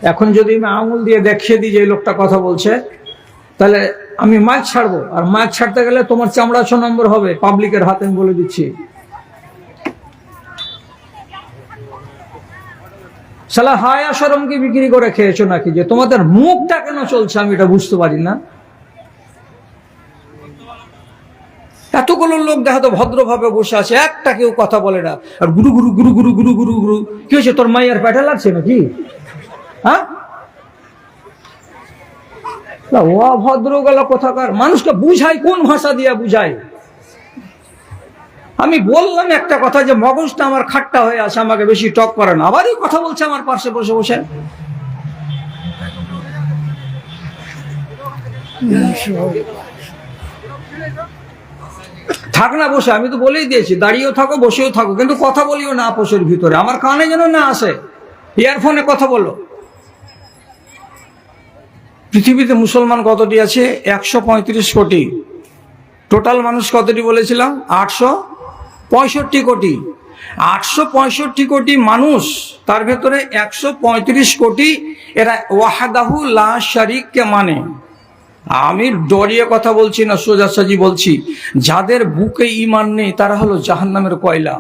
এখন যদি আমি আঙুল দিয়ে দেখিয়ে দিই যে এই লোকটা কথা বলছে, তাহলে আমি মাইক ছাড়বো, আর মাইক ছাড়তে গেলে তোমার চামড়া 6 নম্বর হবে পাবলিকের হাতে, আমি বলে দিচ্ছি। শালা হায়া শরমকে বিক্রি করে খেয়েছো নাকি, যে তোমাদের মুখটা কেন চলছে আমি এটা বুঝতে পারি না। এতগুলো লোক দেখা তো ভদ্রভাবে বসে আছে, একটা কেউ কথা বলে না, আর গুরু গুরু গুরু গুরু গুরু গুরু গুরু। কি হয়েছে, তোর মাইয়ার পেটে লাগছে নাকি? হ্যাঁ, অভদ্র গেল কোথাকার। মানুষকে বুঝাই কোন ভাষা দিয়ে বুঝাই? আমি বললাম একটা কথা যে মগজটা আমার খাট্টা হয়ে আছে, আমাকে বেশি টক করে না, আবারই কথা বলছে আমার পাশে বসে বসে। থাক না বসে, আমি তো বলেই দিয়েছি দাঁড়িয়েও থাকো বসেও থাকো, কিন্তু কথা বলিও না আপোষের ভিতরে, আমার কানে যেন না আসে। ইয়ারফোনে কথা বলো। পৃথিবীতে মুসলমান কতটি আছে? 135 কোটি। টোটাল মানুষ কতটি বলেছিলাম? 865 কোটি। 865 কোটি মানুষ, তার ভেতরে 135 কোটি এরা ওয়াহাদাহু লা শারিককে মানে। আমি ডরিয়ে কথা বলছি না, সোজাসাজি বলছি। যাদের বুকে ঈমান নেই তারা হলো জাহান্নামের কয়লা।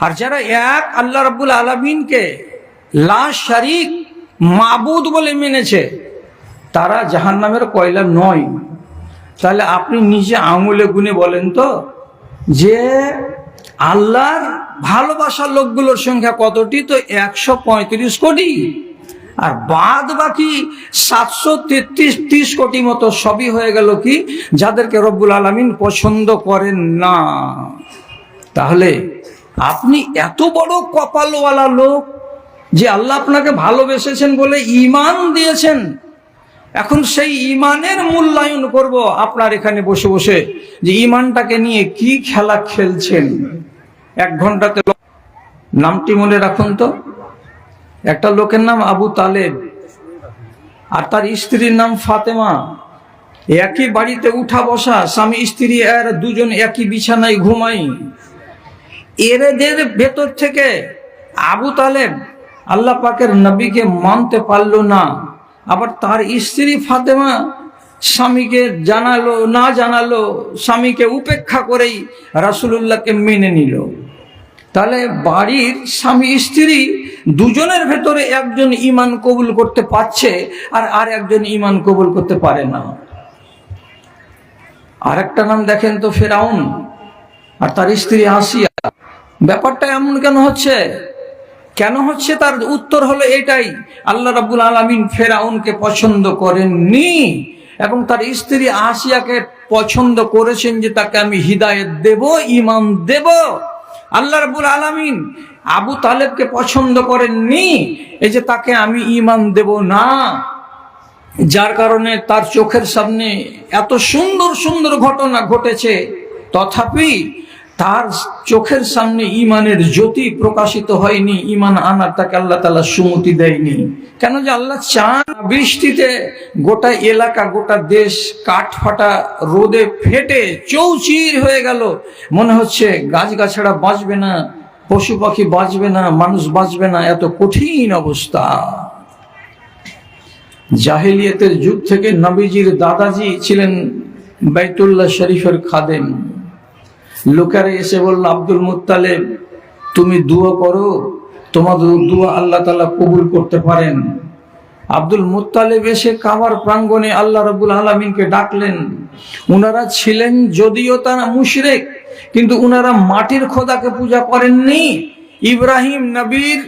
আর যারা এক আল্লাহ রাব্বুল আলামিনকে লা শারিক মাবুদ বলে মেনেছে, তারা জাহান্নামের কয়লা নয়। তাহলে আপনি নিজে আঙুলে গুনে বলেন তো, যে আল্লাহর ভালোবাসার লোকগুলোর সংখ্যা কতটি? তো 135 কোটি। আর বাদ বাকি 733 কোটি মতো সবই হয়ে গেল কি, যাদেরকে রব্বুল আলামিন পছন্দ করেন না। তাহলে আপনি এত বড় কপালওয়ালা লোক যে আল্লাহ আপনাকে ভালোবেসেছেন বলে ঈমান দিয়েছেন। এখন সেই ঈমানের মূল্যায়ন করব আপনার এখানে বসে বসে, যে ঈমানটাকে নিয়ে কি খেলা খেলছেন। 1 ঘন্টাতে নামটি মনে রাখুন তো। একটা লোকের নাম আবু তালেব, আর তার স্ত্রীর নাম ফাতেমা। একই বাড়িতে উঠা বসা, স্বামী স্ত্রী আর দুজন একই বিছানায় ঘুমাই। এদের ভেতর থেকে আবু তালেব আল্লাহ পাকের নবীকে মানতে পারলো না, আবার তার স্ত্রী ফাতেমা স্বামীকে জানালো না জানালো, স্বামীকে উপেক্ষা করেই রাসূলুল্লাহকে মেনে নিল। তাহলে বাড়ির স্বামী স্ত্রী দুজনের ভেতরে একজন ঈমান কবুল করতে পারছে, আর একজন ঈমান কবুল করতে পারে না। আরেকটা নাম দেখেন তো, ফেরাউন আর তার স্ত্রী আসিয়া। ব্যাপারটা এমন কেন হচ্ছে? কেন হচ্ছে তার উত্তর হলো এটাই, আল্লাহ রাব্বুল আলামিন ফেরাউনকে পছন্দ করেননি, এবং তার স্ত্রী আসিয়াকে পছন্দ করেছেন যে তাকে আমি হিদায়াত দেব, ঈমান দেব। আল্লাহ রাব্বুল আলামিন আবু তালেবকে পছন্দ করেননি, এই যে তাকে আমি ঈমান দেব না। যার কারণে তার চোখের সামনে এত সুন্দর সুন্দর ঘটনা ঘটেছে, তথাপি তার চোখের সামনে ঈমানের জ্যোতি প্রকাশিত হয়নি, ঈমান আনার তাকে আল্লাহ তাআলা সুমতি দেয়নি। কেন? যে আল্লাহ চান বৃষ্টিতে গোটা এলাকা, গোটা দেশ কাঠফাটা রোদে ফেটে চৌচির হয়ে গেল, মনে হচ্ছে গাছগাছড়া বাঁচবে না, পশু পাখি বাঁচবে না, মানুষ বাঁচবে না, এত কঠিন অবস্থা। জাহেলিয়াতের যুগ থেকে নবীজির দাদাজি ছিলেন বাইতুল্লাহ শরীফের খাদেম। লোকেরা এসে বলল, আব্দুল মুত্তালিব তুমি দোয়া করো, তোমাদের দোয়া আল্লাহ তাআলা কবুল করতে পারেন। আব্দুল মুত্তালিব এসে কাবার প্রাঙ্গণে আল্লাহ রাব্বুল আলামিনকে ডাকলেন। উনারা ছিলেন যদিও তারা মুশরিক, কিন্তু উনারা মাটির খোদাকে পূজা করেননি। ইব্রাহিম নবীর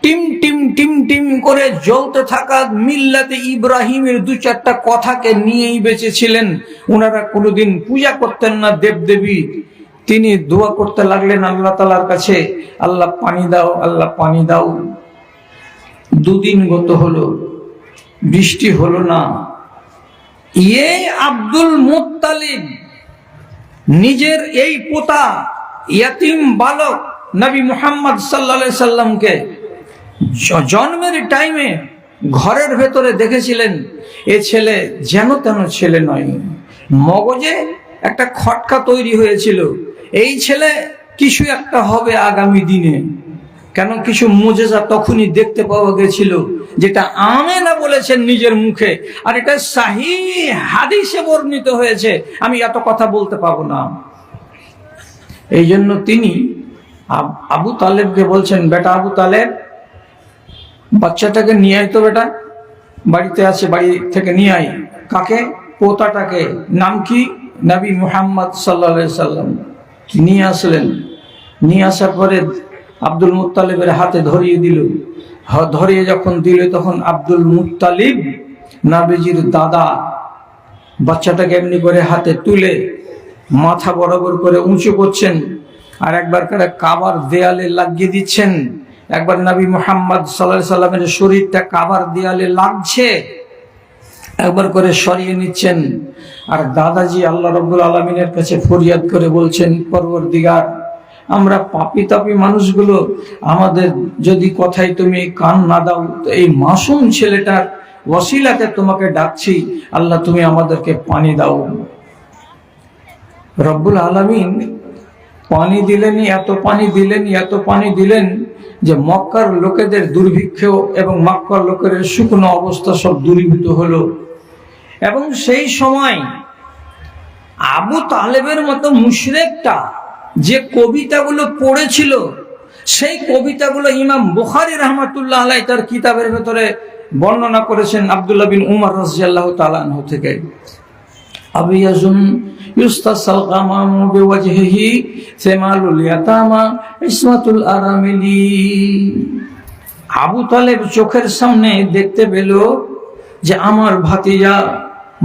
টিম টিম টিম টিম করে জ্বলতে থাকা মিল্লাতে ইব্রাহিমের 2-4টা কথাকে নিয়েই বেঁচেছিলেন। উনারা কোনোদিন পূজা করতেন না দেবদেবী। তিনি দোয়া করতে লাগলেন আল্লাহ তাআলার কাছে, আল্লাহ পানি দাও, আল্লাহ পানি দাও। 2 দিন গত হলো, বৃষ্টি হলো না। এই আব্দুল মুত্তালিব নিজের এই পোতা ইয়াতিম বালক নবী মুহাম্মদ সাল্লাল্লাহু আলাইহি সাল্লামকে জন্মের টাইমে ঘরের ভেতরে দেখেছিলেন এ ছেলে যেন তেন ছেলে নয়। মগজে একটা খটকা তৈরি হয়েছিল, এই ছেলে কিছু একটা হবে আগামী দিনে। কেন কিছু মুজিজা তখনই দেখতে পাওয়া গেছিল, যেটা আমেনা বলেছেন নিজের মুখে, আর এটা সহিহ হাদিসে বর্ণিত হয়েছে। আমি এত কথা বলতে পাবো না। এই জন্য তিনি আবু তালেবকে বলছেন, বেটা আবু তালেব, বাচ্চাটাকে নিয়ে আয় তো বেটা, বাড়িতে আছে, বাড়ি থেকে নিয়ে আয়। কাকে? পোতাটাকে। নাম কি? নবী মুহাম্মদ সাল্লাল্লাহু আলাইহি সাল্লাম। নিয়ে আসলেন। নিয়ে আসার পরে আব্দুল মুত্তালিবের হাতে ধরিয়ে দিল। ধরিয়ে যখন দিল, তখন আব্দুল মুত্তালিব নবীজির দাদা বাচ্চাটাকে এমনি করে হাতে তুলে মাথা বরাবর করে উঁচু করছেন, আর একবার করে কাবার দেয়ালে লাগিয়ে দিচ্ছেন। একবার নবী মুহাম্মদ সাল্লাল্লাহু আলাইহি সাল্লামের শরীরটা কাবার দেয়ালে লাগছে, একবার করে সরিয়ে নিচ্ছেন। আর দাদাজি আল্লাহ রাব্বুল আলামিনের কাছে ফরিয়াদ করে বলছেন, পরওয়ারদিগার, আমরা পাপী তাপী মানুষগুলো, আমাদের যদি কথায় তুমি কান না দাও, তো এই মাসুম ছেলেটার ওসিলাতে তোমাকে ডাকছি, আল্লাহ তুমি আমাদেরকে পানি দাও। রব্বুল আলামিন পানি দিলেন, এত পানি দিলেন, এত পানি দিলেন যে মক্কার লোকেদের দুর্ভিক্ষ এবং মক্কার লোকের শুকনো অবস্থা সব দূরীভূত হলো। এবং সেই সময় আবু তালেবের মতো মুশরিকটা যে কবিতাগুলো পড়েছিল, সেই কবিতাগুলো ইমাম বুখারী রাহমাতুল্লাহ আলাইহি তার কিতাবের ভেতরে বর্ণনা করেছেন আব্দুল্লাহ বিন উমর রাদিয়াল্লাহু তাআলা আনহু থেকে। আবিয়াজুন ইউস্তাসাল গামামু বিওয়াজহিহি সামালুল ইয়াতামা ইসমাতুল আরামিলি। আবু তালেব চোখের সামনে দেখতে পেল যে আমার ভাতিজা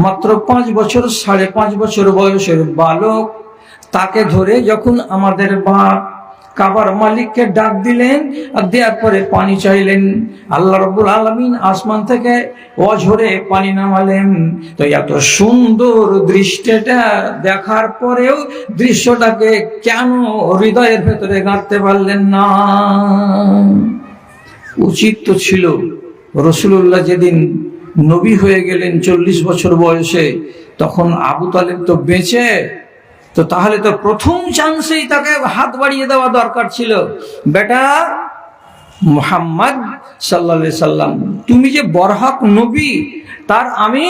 মাত্র 5 বছর, 5.5 বছর বয়সের বালক, তাকে ধরে যখন আমাদের বাপ কাবার মালিককে ডাক দিলেন, আর দেওয়ার পরে পানি চাইলেন, আল্লাহ রাব্বুল আলামিন আসমান থেকে অঝরে পানি নামালেন। তো এত সুন্দর দৃশ্যটা দেখার পরেও দৃশ্যটাকে কেন হৃদয়ের ভেতরে গাঁথতে পারলেন না? উচিত তো ছিল রাসূলুল্লাহ যেদিন নবী হয়ে গেলেন 40 বছর বয়সে, তখন আবু তালেব তো বেঁচে, তো তাহলে তো প্রথম চান্সেই তাকে হাত বাড়িয়ে দেওয়া দরকার ছিল। বেটা মুহাম্মদ সাল্লাল্লাহু আলাইহি সাল্লাম, তুমি যে বরহক নবী, তার আমি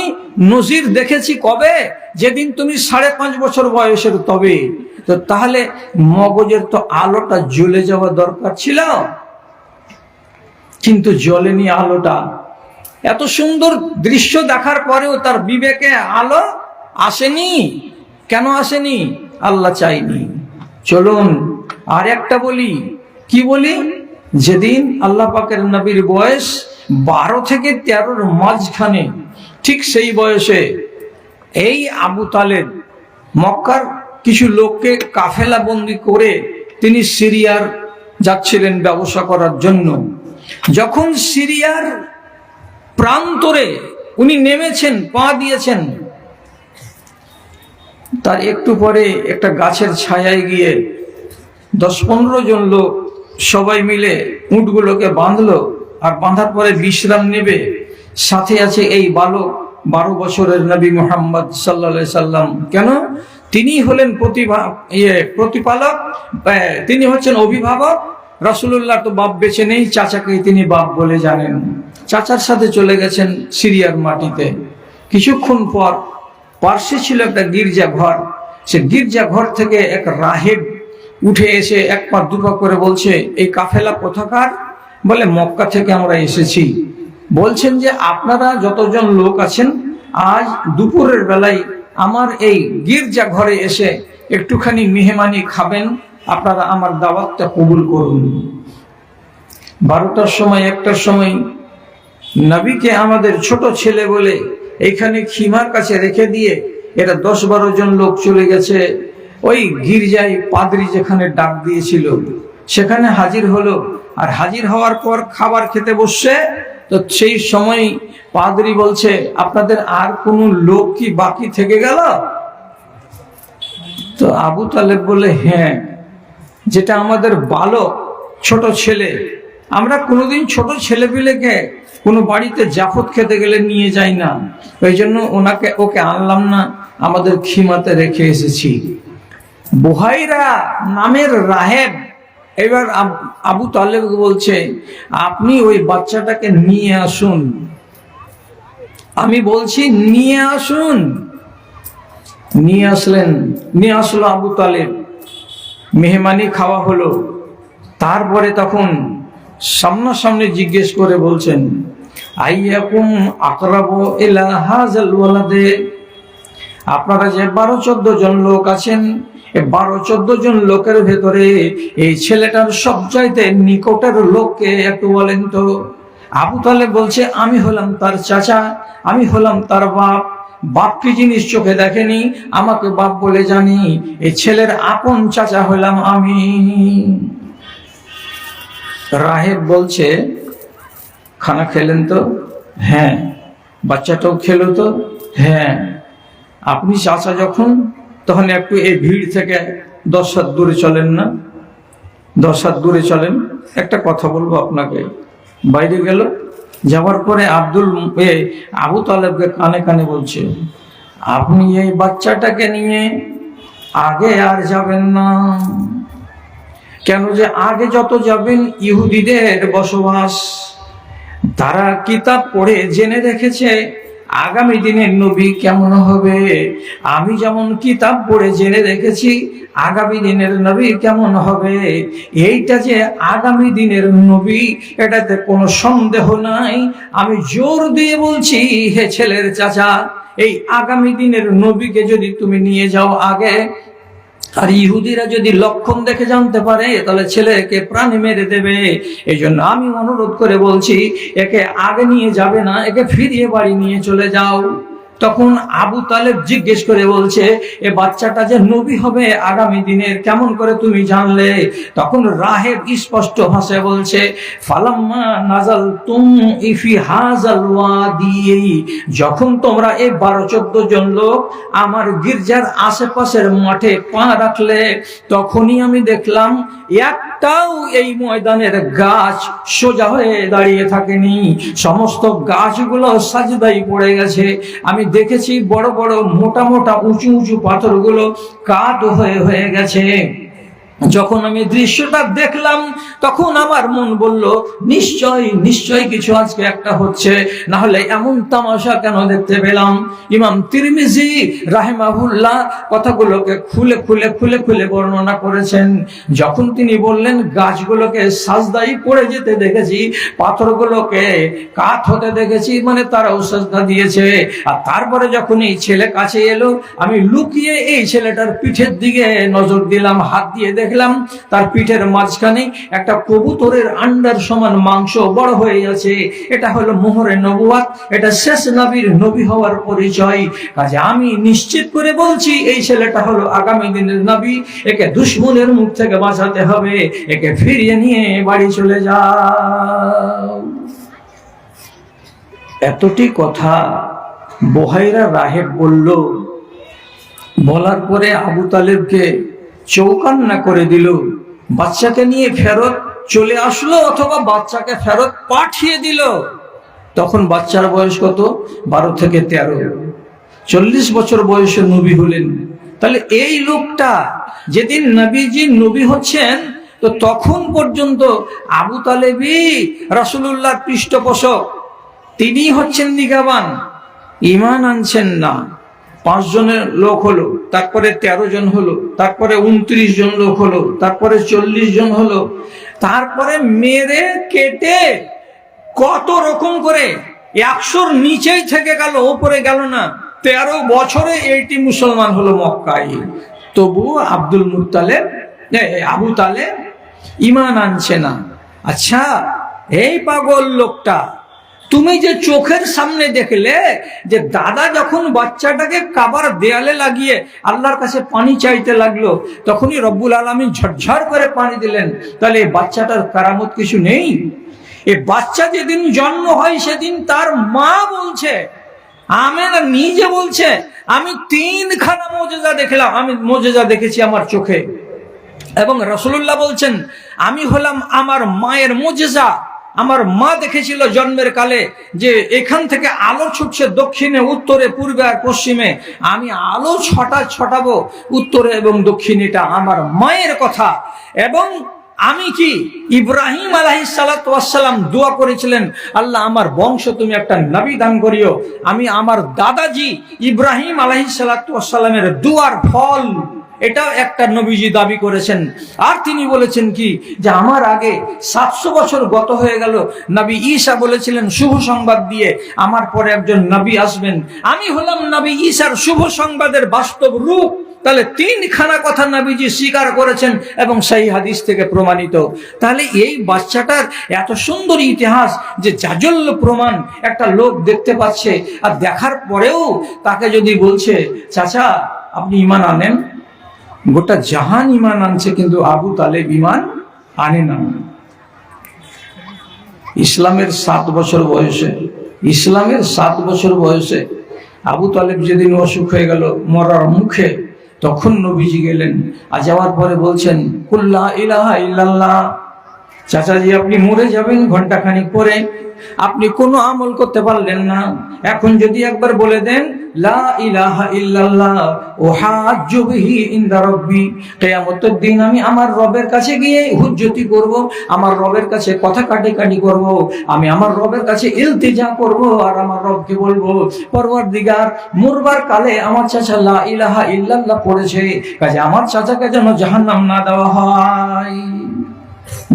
নজির দেখেছি কবে? যেদিন তুমি 5.5 বছর বয়সের। তবে তো তাহলে মগজের তো আলোটা জ্বলে যাওয়া দরকার ছিল, কিন্তু জ্বলেনি আলোটা। এত সুন্দর দৃশ্য দেখার পরেও তার বিবেকে আলো আসেনি। কেন আসেনি? আল্লাহ চাইনি। চলুন আর একটা বলি। কি বলি? যেদিন আল্লাহ পাকের নবীর বয়স 12 থেকে 13-র মাঝখানে, ঠিক সেই বয়সে এই আবু তালেব মক্কার কিছু লোককে কাফেলা বন্দি করে তিনি সিরিয়ার যাচ্ছিলেন ব্যবসা করার জন্য। যখন সিরিয়ার প্রান্তরে উনি নেমেছেন, পা দিয়েছেন, তার একটু পরে একটা গাছের ছায়ায় গিয়ে 10-15 জন লোক সবাই মিলে উটগুলোকে বাঁধলো। আর বাঁধার পরে বিশ্রাম নেবে। সাথে আছে এই বালক, 12 বছরের নবী মুহাম্মদ সাল্লাল্লাহু আলাইহি সাল্লাম। কেন? তিনি হলেন প্রতিপালক, তিনি হচ্ছেন অভিভাবক। রাসূলুল্লাহ তো বাপ বেঁচে নেই, চাচাকেই তিনি বাপ বলে জানেন। চাচার সাথে চলে গেছেন সিরিয়ার মাটিতে। কিছুক্ষণ পর পার্শ্বে ছিল একটা গির্জা ঘর। সে গির্জা ঘর থেকে এক রাহেব উঠে এসে 1 পা 2 পা করে বলছে, এই কাফেলা কোথাকার? বলে, মক্কা থেকে আমরা এসেছি। বলছেন যে আপনারা যতজন লোক আছেন, আজ দুপুরের বেলায় আমার এই গির্জা ঘরে এসে একটুখানি মেহমানি খাবেন, আপনারা আমার দাওয়াতটা কবুল করুন। 12টার সময় 1টার সময় নবীকে আমাদের ছোট ছেলে বলে এইখানে খিমার কাছে রেখে দিয়ে এরা 10-12 জন লোক চলে গেছে ওই গির্জায় পাদ্রী যেখানে ডাক দিয়েছিল সেখানে হাজির হলো। আর হাজির হওয়ার পর খাবার খেতে বসছে। তো সেই সময় পাদ্রী বলছে, আপনাদের আর কোনো লোক কি বাকি থেকে গেল? তো আবু তালেব বলে, হ্যাঁ, যেটা আমাদের বালক, ছোট ছেলে। আমরা কোনোদিন ছোট ছেলে পেলেকে কোনো বাড়িতে জাফত খেতে গেলে নিয়ে যাই না, ওই জন্য ওকে আনলাম না, আমাদের খিমাতে রেখে এসেছি। বুহাইরা নামের রাহেব এবার আবু তালেব বলছে, আপনি ওই বাচ্চাটাকে নিয়ে আসুন। আমি বলছি নিয়ে আসুন। নিয়ে আসলেন, নিয়ে আসলো আবু তালেব। মেহমানি খাওয়া হলো। তারপরে তখন সামনাসামনি জিজ্ঞেস করে বলছেন, আইয়াকুম আকরাবু ইলা হাযাল ওয়ালাদে, আপনারা যে 12-14 জন লোক আছেন, এই 12-14 জন লোকের ভেতরে এই ছেলেটার সবচাইতে নিকটের লোককে একটু বলেন তো। আবু তালেব বলছে, আমি হলাম তার চাচা, আমি হলাম তার বাপ। বাপ কি জিনিস চোখে দেখেনি, আমাকে বাপ বলে জানি। এই ছেলের আপন চাচা হলাম আমি। রাহেব বলছে, খানা খেলেন তো? হ্যাঁ। বাচ্চাটাও খেলো তো? হ্যাঁ। আপনি চাচা যখন, তখন একটু এই ভিড় থেকে 10 হাত দূরে চলেন না? 10 হাত দূরে চলেন। একটা কথা বলবো আপনাকে। বাইরে গেল, যাওয়ার পরে আবু তালেবকে কানে কানে বলছে, আপনি এই বাচ্চাটাকে নিয়ে আগে আর যাবেন না। কেন যে আগে যত যাবেন ইহুদিদের বসবাস, তারা কিতাব পড়ে জেনে রেখেছে আগামী দিনের নবী কেমন হবে। আমি যেমন কিতাব পড়ে জেনে রেখেছি আগামী দিনের নবী কেমন হবে। এইটা যে আগামী দিনের নবী, এটাতে কোনো সন্দেহ নাই। আমি জোর দিয়ে বলছি, হে ছেলের চাচা, এই আগামী দিনের নবীকে যদি তুমি নিয়ে যাও আগে, আর ইহুদিরা যদি লক্ষণ দেখে জানতে পারে, তাহলে ছেলেকে প্রাণে মেরে দেবে। এই জন্য আমি অনুরোধ করে বলছি, একে আগে নিয়ে যাবে না, একে ফিরিয়ে বাড়ি নিয়ে চলে যাও। তখন আবু তালেব জিজ্ঞেস করে বলছে, এ বাচ্চাটা যে নবী হবে আগামী দিনের, কেমন করে তুমি জানলে? তখন রাহেব স্পষ্ট ভাষায় বলছে, ফালাম্মা নাযালতুম ইফি হাযাল ওয়াদি, যখন তোমরা এই 12-14 জন লোক আমার গির্জার আশেপাশের মাঠে পা রাখলে, তখনই আমি দেখলাম একটাও এই ময়দানের গাছ সোজা হয়ে দাঁড়িয়ে থাকেনি। সমস্ত গাছগুলো সাজদায় পড়ে গেছে। আমি দেখেছি বড় বড় মোটা মোটা উঁচু উঁচু পাথরগুলো কাত হয়ে গেছে। যখন আমি দৃশ্যটা দেখলাম, তখন আমার মন বলল, নিশ্চয় কিছু আজকে একটা হচ্ছে, না হলে এমন তামাশা কেন দেখতে পেলাম। ইমাম তিরমিজি রাহিমাহুল্লাহ কথাগুলোকে খুলে বর্ণনা করেছেন। যখন তিনি বললেন গাছগুলোকে সাজদাই পড়ে যেতে দেখেছি, পাথরগুলোকে কাত হতে দেখেছি, মানে তারাও সাজদা দিয়েছে। আর তারপরে যখন এই ছেলে কাছে এলো, আমি লুকিয়ে এই ছেলেটার পিঠের দিকে নজর দিলাম, হাত দিয়ে দেখলাম তার পিঠের মাঝখানে একটা কবুতরের আন্ডার সমান মাংস বড় হয়ে আছে। এটা হলো মোহরে নবুয়াত, এটা শেষ নবীর নবী হওয়ার পরিচয়। কাজে আমি নিশ্চিত করে বলছি, এই ছেলেটা হলো আগামী দিনের নবী। একে দুশমনের মুখ থেকে বাঁচাতে হবে, একে ফিরিয়ে নিয়ে বাড়ি চলে যাও। এতটি কথা বুহাইরা রাহেব বলল। বলার পরে আবু তালেবকে চৌকান্না করে দিল। বাচ্চাকে নিয়ে ফেরত চলে আসলো, অথবা বাচ্চাকে ফেরত পাঠিয়ে দিল। তখন বাচ্চার বয়স কত? 12 থেকে 13। 40 বছর বয়সে নবী হলেন। তাহলে এই লোকটা যেদিন নবীজি নবী হচ্ছেন, তো তখন পর্যন্ত আবু তালেবই রাসূলুল্লাহর পৃষ্ঠপোষক, তিনি হচ্ছেন নিগাবান, ঈমান আনছেন না। 5 জনের লোক হলো, তারপরে 13 জন হলো, তারপরে 29 জন লোক হলো, তারপরে 40 জন হলো, তারপরে মেরে কেটে কত রকম করে 100-র নিচেই থেকে গেল, ওপরে গেল না। 13 বছরে এইটি মুসলমান হলো মক্কায়। তবু আবু তালেব ঈমান আনছে না। আচ্ছা, এই পাগল লোকটা, তুমি যে চোখের সামনে দেখলে যে দাদা যখন বাচ্চাটাকে কাবার দেয়ালে লাগিয়ে আল্লাহর কাছে পানি চাইতে লাগলো, তখনই রব্বুল আলামিন ঝরঝর করে পানি দিলেন, তাহলে এই বাচ্চাটার কারামত কিছু নেই? এই বাচ্চা যেদিন জন্ম হয়, সেদিন তার মা বলছে, আমেনা নিজে বলছে, আমি 3খানা মুজিজা দেখলাম, আমি মুজিজা দেখেছি আমার চোখে। এবং রাসূলুল্লাহ বলছেন, আমি হলাম আমার মায়ের মুজিজা। আমার মা দেখেছিল জন্মের কালে যে এখান থেকে আলো ছুটছে দক্ষিণে, উত্তরে, পূর্বে আর পশ্চিমে। আমি আলো ছটাবো উত্তরে এবং দক্ষিণে, এটা আমার মায়ের কথা। এবং আমি কি ইব্রাহিম আলাইহিস সালাতু ওয়াস সালাম দোয়া করেছিলেন, আল্লাহ আমার বংশ তুমি একটা নবী দান করিও। আমি আমার দাদাজি ইব্রাহিম আলাইহিস সালাতু ওয়াস সালামের দোয়ার ফল এটাও একটা নবীজি দাবি করেছেন। আর তিনি বলেছেন কি যে আমার আগে 700 বছর গত হয়ে গেল, নবী ঈসা বলেছিলেন শুভ সংবাদ দিয়ে আমার পরে একজন নবী আসবেন, আমি হলাম নবী ঈসার শুভ সংবাদের বাস্তব রূপ। তাহলে 3খানা কথা নবীজি স্বীকার করেছেন এবং সেই হাদিস থেকে প্রমাণিত। তাহলে এই বাচ্চাটার এত সুন্দর ইতিহাস যে জাজল্য প্রমাণ একটা লোক দেখতে পাচ্ছে, আর দেখার পরেও তাকে যদি বলছে চাচা আপনি ঈমান আনেন, গোটা জাহান ঈমান আনছে কিন্তু আবু তালেব ঈমান আনে না। ইসলামের 7 বছর বয়সে আবু তালেব যেদিন অসুখ হয়ে গেল মরার মুখে, তখন নবীজি গেলেন, আর যাওয়ার পরে বলছেন কুল্লা ইলাহা ইল্লাল্লাহ। চাচাজি আপনি মরে যাবেন ঘন্টাখানিক পরে, আপনি কোনো আমল করতে পারলেন না, এখন যদি একবার বলে দেন লা ইলাহা ইল্লাল্লাহ উহাজ্জু বিহি ইনদা রাব্বি, কিয়ামতের দিন আমি আমার রবের কাছে গিয়ে হুজ্জতি করব, আমার রবের কাছে কথা কাটাকাটি করব, আমি আমার রবের কাছে ইলতিজা করব, আর আমার রবকে বলবো পরওয়ারদিগার মরবার কালে আমার চাচা লা ইলাহা ইল্লাল্লাহ পড়েছে, কাজে আমার চাচাকে যেন জাহান্নাম না দেওয়া হয়।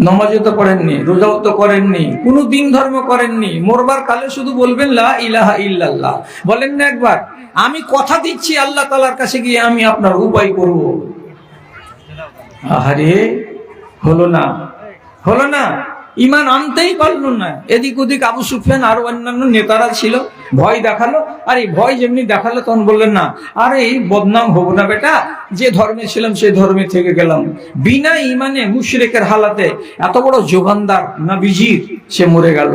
নমাজও তো পড়েননি, রোজাও তো করেননি, কোনো দিন ধর্ম করেননি, মরবার কালে শুধু বলবেন লা ইলাহা ইল্লাল্লাহ। বলেন না একবার আমি কথা দিচ্ছি আল্লাহ তাআলার কাছে গিয়ে আমি আপনার উপায় করব। আরে হলো না, ঈমান আনতেই পারল না। এদিক ওদিক আবু সুফিয়ান আর অন্যান্য নেতারা ছিল, ভয় দেখালো, আর এই ভয় যেমনি দেখালো তখন বললেন না আরে এই বদনাম হবো না বেটা, যে ধর্মে ছিলাম সেই ধর্মে থেকে গেলাম। বিনা ঈমানে মুশরিকের হালাতে এত বড় যোগানদার নবীজির সে মরে গেল।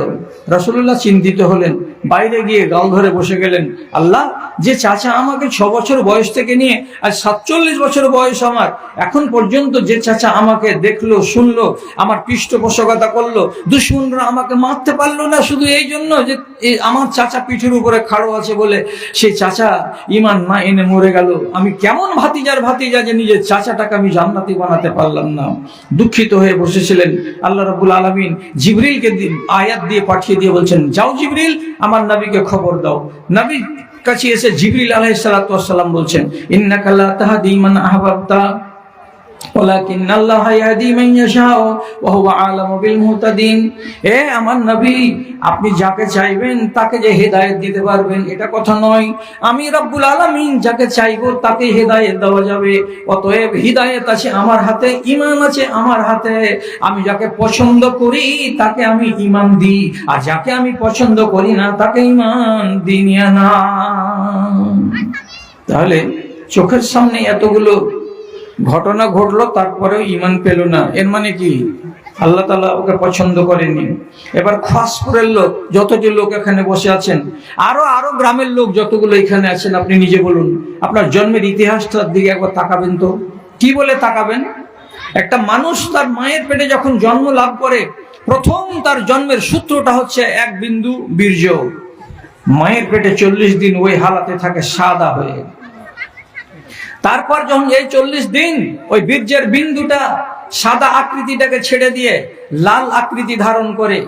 রাসূলুল্লাহ চিন্তিত হলেন, বাইরে গিয়ে গাল ধরে বসে গেলেন, আল্লাহ যে চাচা আমাকে 6 বছর বয়স থেকে নিয়ে আজ 47 বছর বয়স আমার, এখন পর্যন্ত যে চাচা আমাকে দেখলো শুনলো আমার পৃষ্ঠপোষকতা করলো, দুশমনরা আমাকে মারতে পারলো না শুধু এই জন্য যে আমার চাচা পিঠের উপরে খাড়ো আছে বলে, সেই চাচা ঈমান না এনে মরে গেল। আমি কেমন ভাতিজা যে নিজের চাচাটাকে আমি জান্নাতি বানাতে পারলাম না। দুঃখিত হয়ে বসেছিলেন। আল্লাহ রাব্বুল আলামিন জিবরিলকে আয়াত দিয়ে পাঠিয়ে দিয়ে বলছেন, যাও জিবরিল আমার নবীকে খবর দাও। নবী কাছে এসে জিবরিল আলাইহিস সালাতু ওয়াস সালাম বলছেন, ইন্নাকা লা তাহদি মান আহবাবতা ওয়ালাকিন্নাল্লাহা ইয়াহদি মান ইয়াশাউ ওয়া হুয়া আলামু বিল মুহতাদিন। হে আমার নবী, আপনি যাকে চাইবেন তাকে যে হেদায়েত দিতে পারবেন এটা কথা নয়, আমি রব্বুল আলামিন যাকে চাইবো তাকে হেদায়েত দেওয়া যাবে। অতএব হিদায়াত আছে আমার হাতে, ঈমান আছে আমার হাতে। আমি যাকে পছন্দ করি তাকে আমি ঈমান দিই, আর যাকে আমি পছন্দ করি না তাকে ঈমান দিই না। তাহলে চোখের সামনে এতগুলো ঘটনা ঘটলো, তারপরেও ঈমান পেল না, এর মানে কি আল্লাহ তাআলা ওকে পছন্দ করেনি। এবার খাসপুরের লোক যতগুলো লোক এখানে বসে আছেন, আরো গ্রামের লোক যতগুলো এখানে আছেন, আপনি নিজে বলুন আপনার জন্মের ইতিহাসটার দিকে একবার তাকাবেন তো। কি বলে তাকাবেন? একটা মানুষ তার মায়ের পেটে যখন জন্ম লাভ করে, প্রথম তার জন্মের সূত্রটা হচ্ছে এক বিন্দু বীর্য। মায়ের পেটে 40 দিন ওই হালাতে থাকে সাদা হয়ে। তারপর যখন এই 40 দিন ওই বীর্যের বিন্দুটা সাদা আকৃতিটাকে ছেড়ে দিয়ে লাল আকৃতি ধারণ করে,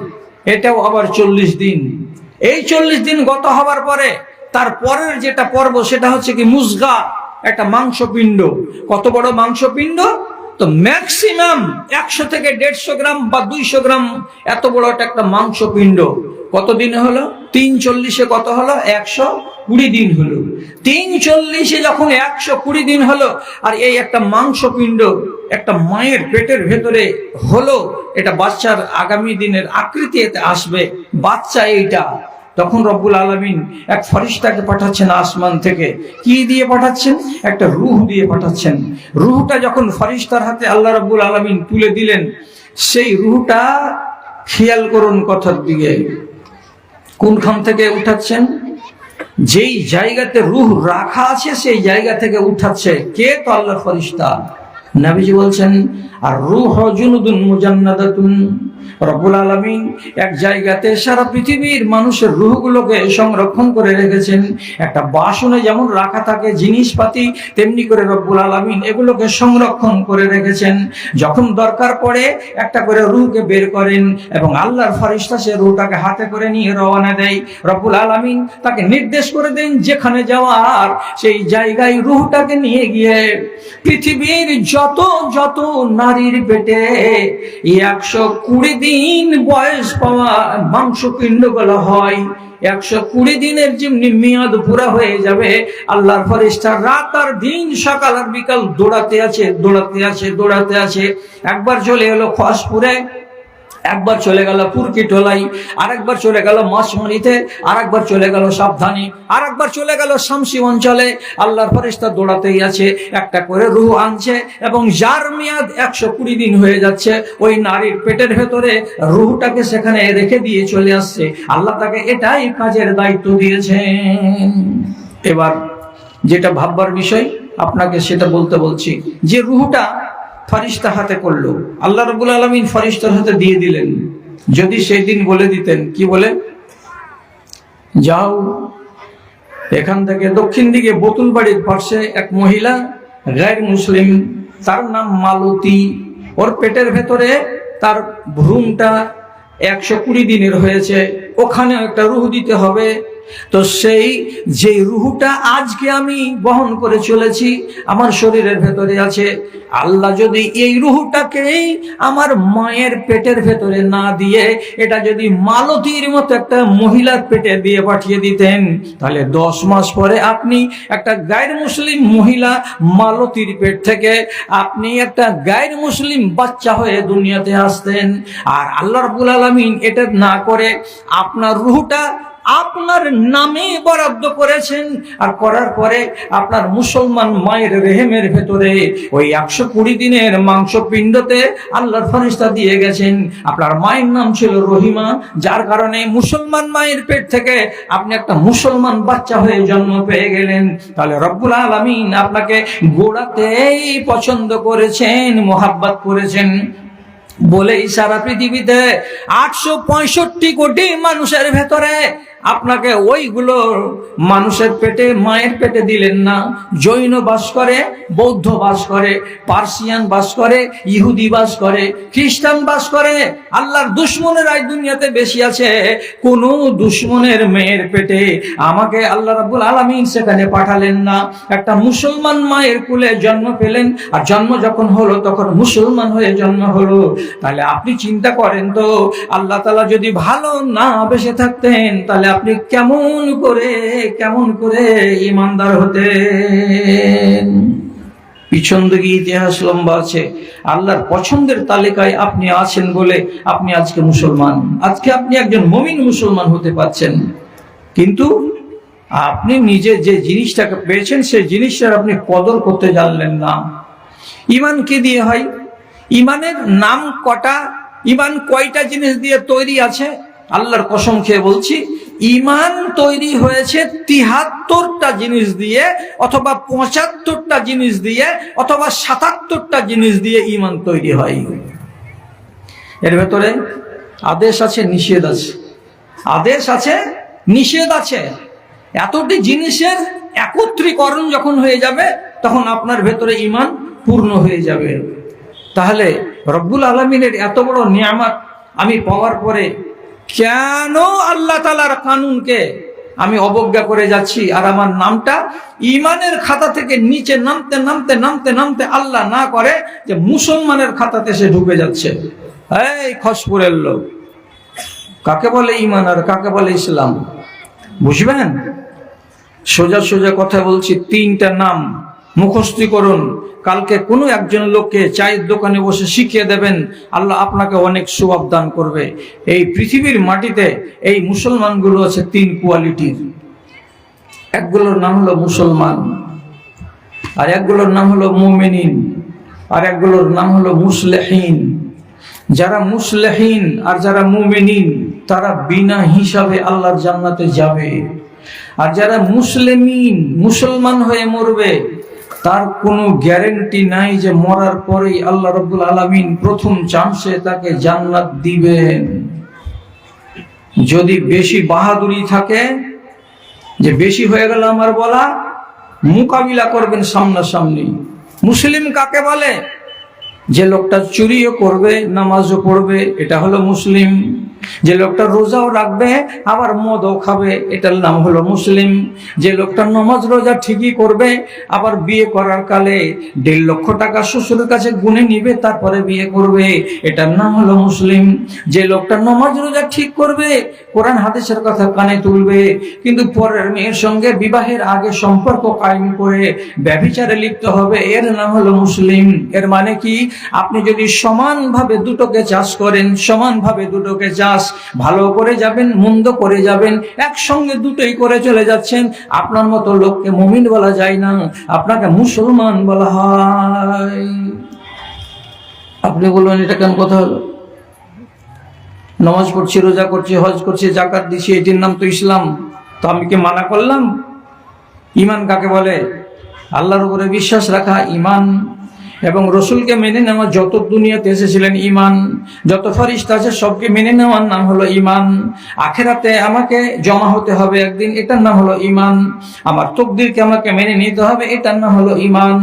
এটাও আবার 40 দিন। এই 40 দিন গত হবার পরে তার পরের যেটা পর্ব সেটা হচ্ছে কি মুজগা, একটা মাংসপিণ্ড। কত বড় মাংসপিণ্ড? তো ম্যাক্সিমাম 100 থেকে 150 গ্রাম বা 200 গ্রাম এত বড় একটা মাংসপিণ্ড। কত দিনে হলো? 340-এ কত হলো? 120 দিন হলো। 340-এ যখন 120 দিন হলো, আর এই একটা মাংসপিণ্ড একটা মায়ের পেটের ভেতরে হলো, এটা বাচ্চার আগামী দিনের আকৃতি এতে আসবে, বাচ্চা এইটা। তখন রব্বুল আলামিন এক ফেরেশতাকে পাঠাচ্ছেন আসমান থেকে। কি দিয়ে পাঠাচ্ছেন? একটা রূহ দিয়ে পাঠাচ্ছেন। রূহটা যখন ফেরেশতার হাতে আল্লাহ রব্বুল আলামিন তুলে দিলেন, সেই রূহটা খেয়াল করুন কথার দিকে, কোনখান থেকে উঠাচ্ছেন? যেই জায়গাতে রূহ রাখা আছে সেই জায়গা থেকে উঠাচ্ছে কে? তো আল্লাহর ফেরেশতা। নবীজি বলছেন আর রূহ জুনুদুন মুজান্নাদাতুন, রব্বুল আলামিন এক জায়গাতে সারা পৃথিবীর মানুষের রূহগুলোকে সংরক্ষণ করে রেখেছেন। একটা বাসনে যেমন রাখা থাকে জিনিসপাতি, তেমনি করে রব্বুল আলামিন এগুলোকে সংরক্ষণ করে রেখেছেন। যখন দরকার পড়ে একটা করে রূহকে বের করেন এবং আল্লাহর ফেরেশতা সে রূহটাকে হাতে করে নিয়ে রওনা দেয়। রব্বুল আলামিন তাকে নির্দেশ করে দেন যেখানে যাওয়ার সেই জায়গায় রূহটাকে নিয়ে গিয়ে পৃথিবীর যত যত নারীর পেটে 120 দিন বয়স পাওয়া মাংসপিণ্ডগুলো হয়, 120 দিনের যেমনি মেয়াদ পুরা হয়ে যাবে, আল্লাহর ফেরেশতা রাত আর দিন সকাল আর বিকাল দৌড়াতে আছে। একবার চলে এলো খসপুরে, একবার চলে গেল পুরকি টোলাই, আরেকবার চলে গেল মাছমারিতে, আরেকবার চলে গেল সাবধানী, আরেকবার চলে গেল শামসি অঞ্চলে। আল্লাহর ফেরেশতা দৌড়াতেই আছে, একটা করে রূহ আনছে এবং যার মেয়াদ 120 দিন হয়ে যাচ্ছে ওই নারীর পেটের ভেতরে রূহটাকে সেখানে রেখে দিয়ে চলে আসছে। আল্লাহ তাকে এটাই কাজের দায়িত্ব দিয়েছেন। এবার যেটা ভাববার বিষয় আপনাকে সেটা বলছি, যে রূহটা ফেরেশতা হাতে করলো, আল্লাহ রাব্বুল আলামিন ফেরেশতার হাতে দিয়ে দিলেন। যদি সেই দিন বলে দিতেন, কি বলে, যাও এখান থেকে দক্ষিণ দিকে বোতুল বাড়ির পাশে এক মহিলা গায়র মুসলিম, তার নাম মালতী, ওর পেটের ভেতরে তার ভ্রূণটা 120 দিনের হয়েছে, ওখানে একটা রূহ দিতে হবে। তো সেই যে রূহটা আজকে আমি বহন করে চলেছি আমার শরীরের ভেতরে আছে, আল্লাহ যদি এই রূহটাকেই আমার মায়ের পেটের ভেতরে না দিয়ে এটা যদি মালতীর মতো একটা মহিলার পেটে দিয়ে পাঠিয়ে দিতেন, তাহলে 10 মাস পরে আপনি একটা গায়র মুসলিম মহিলা মালতীর পেট থেকে আপনি একটা গায়র মুসলিম বাচ্চা হয়ে দুনিয়াতে আসতেন। আর আল্লাহ রাব্বুল আলামিন এটা না করে আপনার রূহটা আপনার নামে বরাদ্দ করেছেন, আর করার পরে আপনার মুসলমান মায়ের রেহেমের ভেতরে ওই 120 দিনের মাংসপিণ্ডতে আল্লাহর ফেরেশতা দিয়ে গেছেন। আপনার মায়ের নাম ছিল রহিমা, যার কারণে মুসলমান মায়ের পেট থেকে আপনি একটা মুসলমান বাচ্চা হয়ে জন্ম পেয়ে গেলেন। তাহলে রব্বুল আলামিন আপনাকে গোড়াতেই পছন্দ করেছেন, মোহাব্বত করেছেন বলেই সারা পৃথিবীতে 865 কোটি মানুষের ভেতরে আপনাকে ওইগুলো মানুষের পেটে মায়ের পেটে দিলেন না। জৈন বাস করে, বৌদ্ধ বাস করে, পার্সিয়ান বাস করে, ইহুদি বাস করে, খ্রিস্টান বাস করে। আল্লাহর দুশ্মনেরা এই দুনিয়াতে বেশি আছে। কোন দুশ্মনের মেয়ের পেটে আমাকে আল্লাহ রাব্বুল আলামিন সেখানে পাঠালেন না। একটা মুসলমান মায়ের কুলে জন্ম পেলেন, আর জন্ম যখন হলো তখন মুসলমান হয়ে জন্ম হলো। তাহলে আপনি চিন্তা করেন তো, আল্লাহ তাআলা যদি ভালো না বেঁচে থাকতেন তাহলে আপনি কেমন করে ঈমানদার হতেন। পিছন দিকে ইতিহাস লম্বা আছে। আল্লাহর পছন্দের তালিকায় আপনি আছেন বলে আপনি আজকে মুসলমান, আজকে আপনি একজন মুমিন মুসলমান হতে পারছেন। কিন্তু আপনি নিজে যে জিনিসটাকে পেয়েছেন সেই জিনিসটার আপনি কদর করতে জানলেন না। ঈমান কি দিয়ে হয়? ঈমানের নাম কটা? ঈমান কয়টা জিনিস দিয়ে তৈরি আছে? আল্লাহর কসম খেয়ে বলছি, ঈমান তৈরি হয়েছে 73টা জিনিস দিয়ে, অথবা 75টা জিনিস দিয়ে, অথবা 77টা জিনিস দিয়ে ঈমান তৈরি হয়। এর ভেতরে আদেশ আছে, নিষেধ আছে, আদেশ আছে, নিষেধ আছে। এতটি জিনিসের একত্রীকরণ যখন হয়ে যাবে তখন আপনার ভেতরে ঈমান পূর্ণ হয়ে যাবে। তাহলে রব্বুল আলামিনের এত বড় নিয়ামত আমি পাওয়ার পরে কেন আল্লাহ তাআলার কানুনকে আমি অবজ্ঞা করে যাচ্ছি, আর আমার নামটা ঈমানের খাতা থেকে নিচে নামতে আল্লাহ না করে যে মুসলমানের খাতাতে সে ঢুকে যাচ্ছে। এই খসপুরের লোক, কাকে বলে ঈমান আর কাকে বলে ইসলাম বুঝবেন? সোজা সোজা কথা বলছি, 3টা নাম মুখস্থ করুন। কালকে কোনো একজন লোককে চায়ের দোকানে বসে শিখিয়ে দেবেন, আল্লাহ আপনাকে অনেক সওয়াব দান করবে। এই পৃথিবীর মাটিতে এই মুসলমানগুলো আছে 3 কোয়ালিটির। একগুলোর নাম হলো মুসলমান, আর একগুলোর নাম হলো মুমিনিন, আর একগুলোর নাম হলো মুসলিহিন। যারা মুসলিহিন আর যারা মুমিনিন তারা বিনা হিসাবে আল্লাহর জান্নাতে যাবে। আর যারা মুসলিমিন, মুসলমান হয়ে মরবে, তার কোনো গ্যারেন্টি নাই যে মরার পরেই আল্লাহ রাব্বুল আলামিন প্রথম চান্সে তাকে জান্নাত দিবেন। যদি বেশি বাহাদুরি থাকে, যে বেশি হয়ে গেল আমার বলা, মোকাবিলা করবেন সামনাসামনি। মুসলিম কাকে বলে? যে লোকটা চুরিও করবে, নামাজও পড়বে, এটা হলো মুসলিম। যে লোকটা রোজাও রাখবে আবার মদও খাবে, এটার নাম হলো মুসলিম। যে লোকটা নামাজ রোজা ঠিকই করবে, আবার বিয়ে করার কালে 1.5 লক্ষ টাকা শ্বশুরের কাছে গুনে নিবে, তারপরে বিয়ে করবে, এটার নাম হলো মুসলিম। যে লোকটা নামাজ রোজা ঠিক করবে, কোরআন হাদিসের কথা কানে তুলবে, কিন্তু পরের মেয়ের সঙ্গে বিবাহের আগে সম্পর্ক কায়েম করে ব্যভিচারে লিপ্ত হবে, এর নাম হলো মুসলিম। এর মানে কি? আপনি যদি সমানভাবে দুটোকে চাষ করেন, সমানভাবে দুটোকে চাষ, ভালো করে যাবেন, মন্দ করে যাবেন, একসঙ্গে দুটোই করে চলে যাচ্ছেন, আপনার মতো লোককে মুমিন বলা যায় না, আপনাকে মুসলমান বলা হয়। আপনি বলবেন এটা কেন কথা হলো? নামাজ পড়ছি, রোজা করছি, হজ করছি, যাকাত দিচ্ছি, এটির নাম তো ইসলাম। তো আমি কি মানা করলাম? ঈমান কাকে বলে? আল্লাহর উপরে বিশ্বাস রাখা ঈমান, এবং রসুলকে মেনে নেওয়া, যত দুনিয়াতে এসেছিলেন ঈমান, যত ফেরেশতা আছে সবকে মেনে নেওয়ার নাম হলো ঈমান। আখিরাতে আমাকে জমা হতে হবে একদিন, এটার নাম হলো ঈমান। আমার তাকদীরকে আমাকে মেনে নিতে হবে, এটার নাম হলো ঈমান।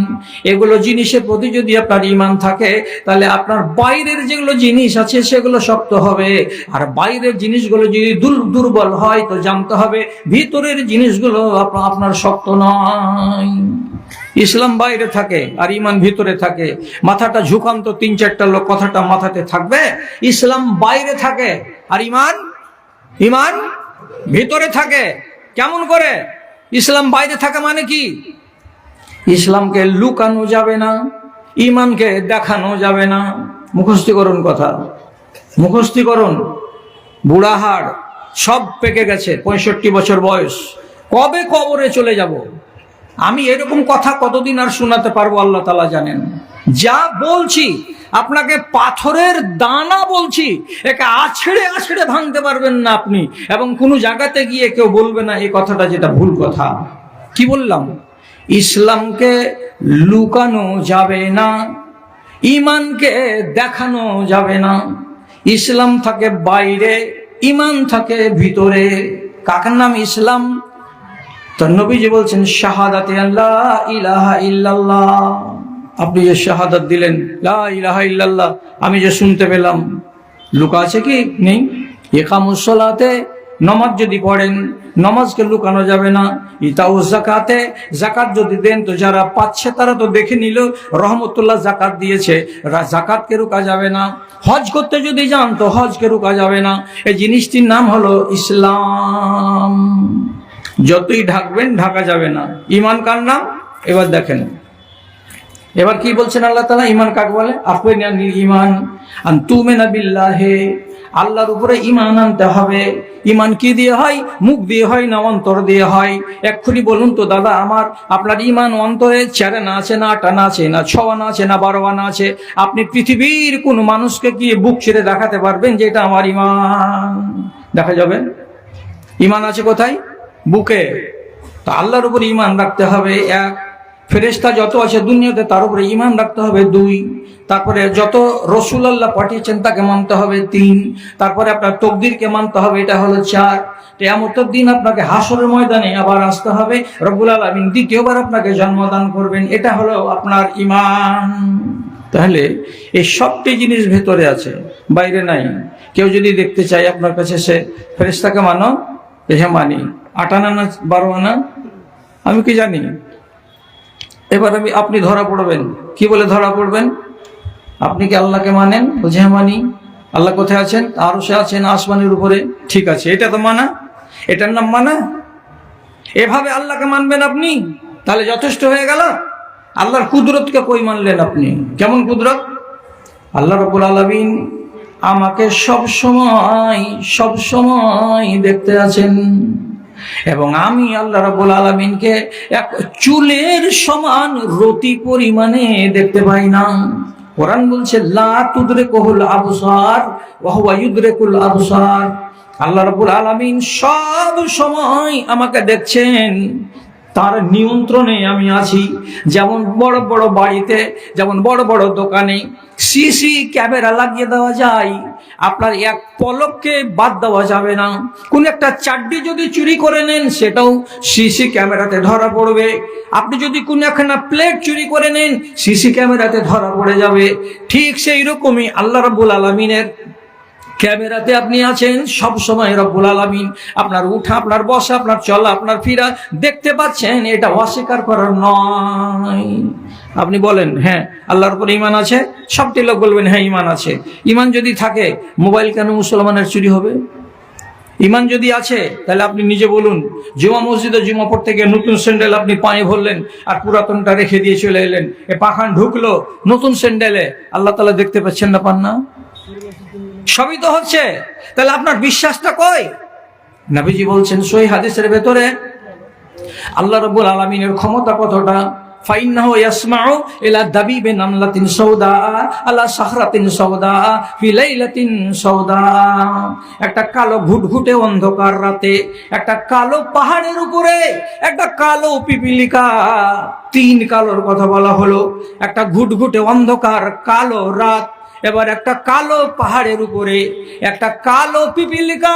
এগুলো জিনিসের প্রতি যদি আপনার ঈমান থাকে, তাহলে আপনার বাইরের যেগুলো জিনিস আছে সেগুলো শক্ত হবে, আর বাইরের জিনিসগুলো যদি দুর্বল হয়, তো জানতে হবে ভিতরের জিনিসগুলো আপনার শক্ত নয়। ইসলাম বাইরে থাকে আর ঈমান ভিতরে থাকে। মাথাটা ঝুকান্ত 3-4টা লোক কথাটা মাথাতে থাকবে। ইসলাম বাইরে থাকে আর ঈমান ভিতরে থাকে। কেমন করে? ইসলাম বাইরে থাকে মানে কি? ইসলামকে লুকানো যাবে না, ঈমানকে দেখানো যাবে না। মুখস্থ করুন কথা, মুখস্থ করুন। বুড়া হাড় সব পেকে গেছে, 65 বছর বয়স, কবে কবরে চলে যাব? আমি এরকম কথা কতদিন আর শোনাতে পারবো আল্লাহ তাআলা জানেন। যা বলছি আপনাকে পাথরের দানা বলছি, একে আছড়ে আছড়ে ভাঙতে পারবেন না আপনি, এবং কোনো জায়গাতে গিয়ে কেউ বলবে না এই কথাটা, যেটা ভুল কথা। কি বললাম? ইসলামকে লুকানো যাবে না, ঈমানকে দেখানো যাবে না। ইসলাম থাকে বাইরে, ঈমান থাকে ভিতরে। কার নাম ইসলাম? তো নবীজি বলছেন শাহাদাতে লা ইলাহা ইল্লাল্লাহ। আপনি যে শাহাদাত দিলেন লা ইলাহা ইল্লাল্লাহ, আমি যে শুনতে পেলাম, লুকা আছে কি? নেই। ইকামুস সালাতে, নামাজ যদি পড়েন, নামাজকে লুকানো যাবে না। ইতাউ যাকাতে, যাকাত যদি দেন, তো যারা পাচ্ছে তারা তো দেখে নিল রহমতুল্লাহ যাকাত দিয়েছে, যাকাতকে রুকা যাবে না। হজ করতে যদি যান, তো হজকে রুকা যাবে না। এই জিনিসটির নাম হলো ইসলাম। যতই ঢাকবেন ঢাকা যাবে না। ঈমান কার নাম? এবার দেখেন, এবার কি বলছেন আল্লাহ তাআলা? ঈমান কাকে বলে? আফওয়ানিল ঈমান আন তুমিনা বিল্লাহি, আল্লাহর উপরে ঈমান আনতে হবে। ঈমান কি দিয়ে হয়? মুখ দিয়ে হয় না অন্তর দিয়ে হয়? এক্ষুনি বলুন তো দাদা, আপনার ঈমান অন্তরে 4 আনা আছে না 8 আনা আছে না 6 আনা আছে না 12 আনা আছে? আপনি পৃথিবীর কোন মানুষকে কি বুক ছেড়ে দেখাতে পারবেন যে এটা আমার ঈমান? দেখা যাবে? ঈমান আছে কোথায়? বুকে। তো আল্লাহর উপরে ঈমান রাখতে হবে 1, ফেরেশতা যত আছে দুনিয়াতে তার উপরে ঈমান রাখতে হবে 2, তারপরে যত রাসূল আল্লাহ পাঠিয়েছেন তাকে মানতে হবে 3, তারপরে আপনার তাকদীরকে মানতে হবে, এটা হলো 4। কিয়ামতের দিন আপনাকে হাসরের ময়দানে আবার আসতে হবে, রব্বুল আলামিন দ্বিতীয়বার আপনাকে জন্মদান করবেন, এটা হলো আপনার ঈমান। তাহলে এই সবটি জিনিস ভেতরে আছে, বাইরে নাই। কেউ যদি দেখতে চায় আপনার কাছে, সে ফেরেশতাকে মানো, হ্যাঁ মানি। 8 আনা না 12 আনা আমি কি জানি? এবার আপনি ধরা পড়বেন। কি বলে ধরা পড়বেন? আপনি কি আল্লাহকে মানেন? বলছে হ্যাঁ মানি। আল্লাহ কোথায় আছেন? আরশে আছেন, আসমানের উপরে। ঠিক আছে, এটা তো মানা, এটার নাম মানা। এভাবে আল্লাহকে মানবেন আপনি, তাহলে যথেষ্ট হয়ে গেল। আল্লাহর কুদরতকে কই মানলেন আপনি? কেমন কুদরত? আল্লাহ রাব্বুল আলামিন আমাকে সব সময় দেখতে আছেন, এবং আমি আল্লাহ রাব্বুল আলামিনকে এক চুলের সমান রতি পরিমাণে দেখতে পাই না। কোরআন বলছে লা তুদরিকুল আবসার ওয়া হুয়া ইউদরিকুল আবসার। আল্লাহ রাব্বুল আলামিন সব সময় আমাকে দেখছেন, তার নিয়ন্ত্রণে আমি আছি। যেমন বড় বড় বাড়িতে, যেমন বড় বড় দোকানে সিসি ক্যামেরা লাগিয়ে দেওয়া যায়, আপনার এক পলককে বাদ দেওয়া যাবে না। কোন একটা চাড্ডি যদি চুরি করে নেন সেটাও সিসি ক্যামেরাতে ধরা পড়বে। আপনি যদি কোন একখানা প্লেট চুরি করে নেন সিসি ক্যামেরাতে ধরা পড়ে যাবে। ঠিক সেই রকমই আল্লাহ রাব্বুল আলামিনের ক্যামেরাতে আপনি আছেন সব সময়। রব্বুল আলামিন আপনার উঠা, আপনার বসা, আপনার চলা, আপনার ফিরা দেখতে পাচ্ছেন, এটা অস্বীকার করার নয়। আপনি বলেন হ্যাঁ আল্লাহর উপর ঈমান আছে, সবটি লোক বলবেন হ্যাঁ ঈমান আছে। ঈমান যদি থাকে মোবাইল কেন মুসলমানের চুরি হবে? ঈমান যদি আছে তাহলে আপনি নিজে বলুন, জুমা মসজিদে জুমা পড়তে গিয়ে নতুন স্যান্ডেল আপনি পায়ে ভরলেন আর পুরাতনটা রেখে দিয়ে চলে এলেন, এ পাখান ঢুকলো নতুন স্যান্ডেলে, আল্লাহ তাআলা দেখতে পাচ্ছেন না, পান না? সবই তো হচ্ছে, তাহলে আপনার বিশ্বাসটা কই? নবীজি বলছেন সহিহ হাদিসের ভেতরে, আল্লাহ রাব্বুল আলামিনের ক্ষমতা কতটা। ফাইন্নাহু ইয়াসমাউ ইলা দাবিবি নামলাতিন সাউদা আলা সাখরাতিন সাউদা ফি লাইলাতিন সাউদা। একটা কালো ঘুটঘুটে অন্ধকার রাতে, একটা কালো পাহাড়ের উপরে একটা কালো পিপিলিকা, তিন কালোর কথা বলা হলো। একটা ঘুটঘুটে অন্ধকার কালো রাত, এবার একটা কালো পাহাড়ের উপরে একটা কালো পিপিলিকা,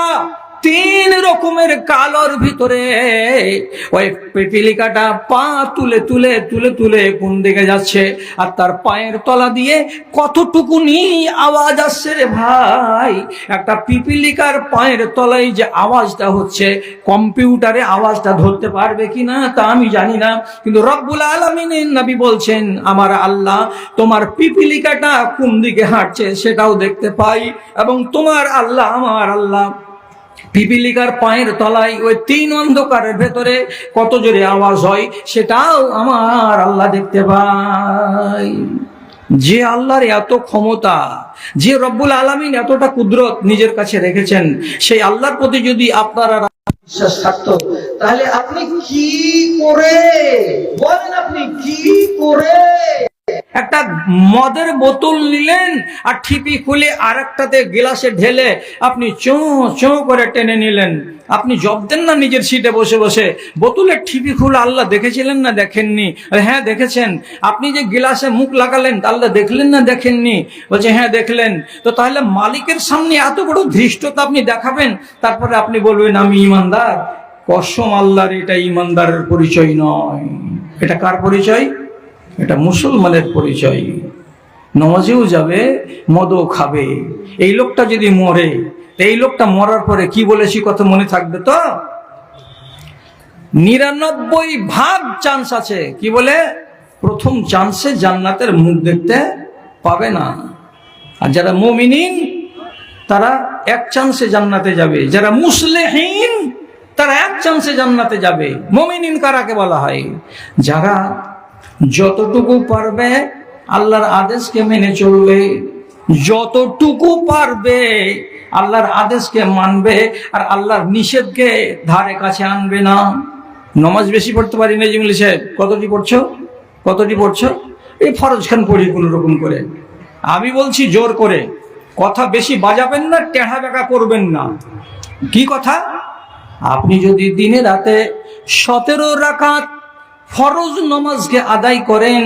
তিন রকমের কালোর ভিতরে ওই পিপিলিকাটা পা তুলে তুলে তুলে তুলে কোন দিকে যাচ্ছে, আর তার পায়ের তলা দিয়ে কতটুকুনি আওয়াজ আসছে রে ভাই। একটা পিপিলিকার পায়ের তলায় যে আওয়াজটা হচ্ছে, কম্পিউটারে আওয়াজটা ধরতে পারবে কিনা তা আমি জানি না, কিন্তু রব্বুল আলামিনের নবী বলছেন আমার আল্লাহ তোমার পিপিলিকাটা কোন দিকে হাঁটছে সেটাও দেখতে পাই, এবং তোমার আল্লাহ আমার আল্লাহ পিপিলিকার পায়ের তলায় ওই তিন অন্ধকারের ভেতরে কত জোরে আওয়াজ হয় সেটাও আমার আল্লাহ দেখতে পাই। যে আল্লাহর এত ক্ষমতা, যে রব্বুল আলামিন এতটা কুদরত নিজের কাছে রেখেছেন, সেই আল্লাহর প্রতি যদি আপনারা বিশ্বাস থাকতো তাহলে আপনি কি করে, বলেন আপনি কি করে একটা মদের বোতল নিলেন আর ঠিপি খুলে আরেকটাতে গ্লাসে ঢেলে আপনি চোঁ চোঁ করে টেনে নিলেন? আপনি জব দেন না নিজের সিটে বসে বসে, বোতলের ঠিপি খুলে আল্লাহ দেখেছিলেন না দেখেননি? হ্যাঁ দেখেছেন। আপনি যে গ্লাসে মুখ লাগালেন আল্লাহ দেখলেন না দেখেননি? বলছে হ্যাঁ দেখলেন। তো তাহলে মালিকের সামনে এত বড় ধৃষ্টতা আপনি দেখাবেন, তারপরে আপনি বলবেন আমি ইমানদার? কসম আল্লাহর, এটা ইমানদারের পরিচয় নয়। এটা কার পরিচয়? এটা মুসলমানের পরিচয়। নামাজেও যাবে, মদও খাবে। এই লোকটা যদি মরে, এই লোকটা মরার পরে কি বলেছি কত মনে থাকবে তো? 99% চান্স আছে, কি বলে, প্রথম চান্সে জান্নাতের মুখ দেখতে পাবে না। আর যারা মুমিনিন তারা এক চান্সে জান্নাতে যাবে, যারা মুসলিহিন তারা এক চান্সে জান্নাতে যাবে। মুমিনিন কারাকে বলা হয়? যারা যতটুকু পারবে আল্লাহর আদেশকে মেনে চলবে, যতটুকু পারবে আল্লাহর আদেশকে মানবে, আর আল্লাহর নিষেধকে ধারে কাছে আনবে না। নমাজ বেশি পড়তে পারি না জিমলি সাহেব, কতটি পড়ছো? কতটি পড়ছো? এই ফরজ খান পড়ি কোন রকম করে। আমি বলছি জোর করে, কথা বেশি বাজাবেন না, টেढ़ा বেঁকা করবেন না। কি কথা? আপনি যদি দিনে রাতে 17 রাকাত ফরজ নামাজকে আদায় করেন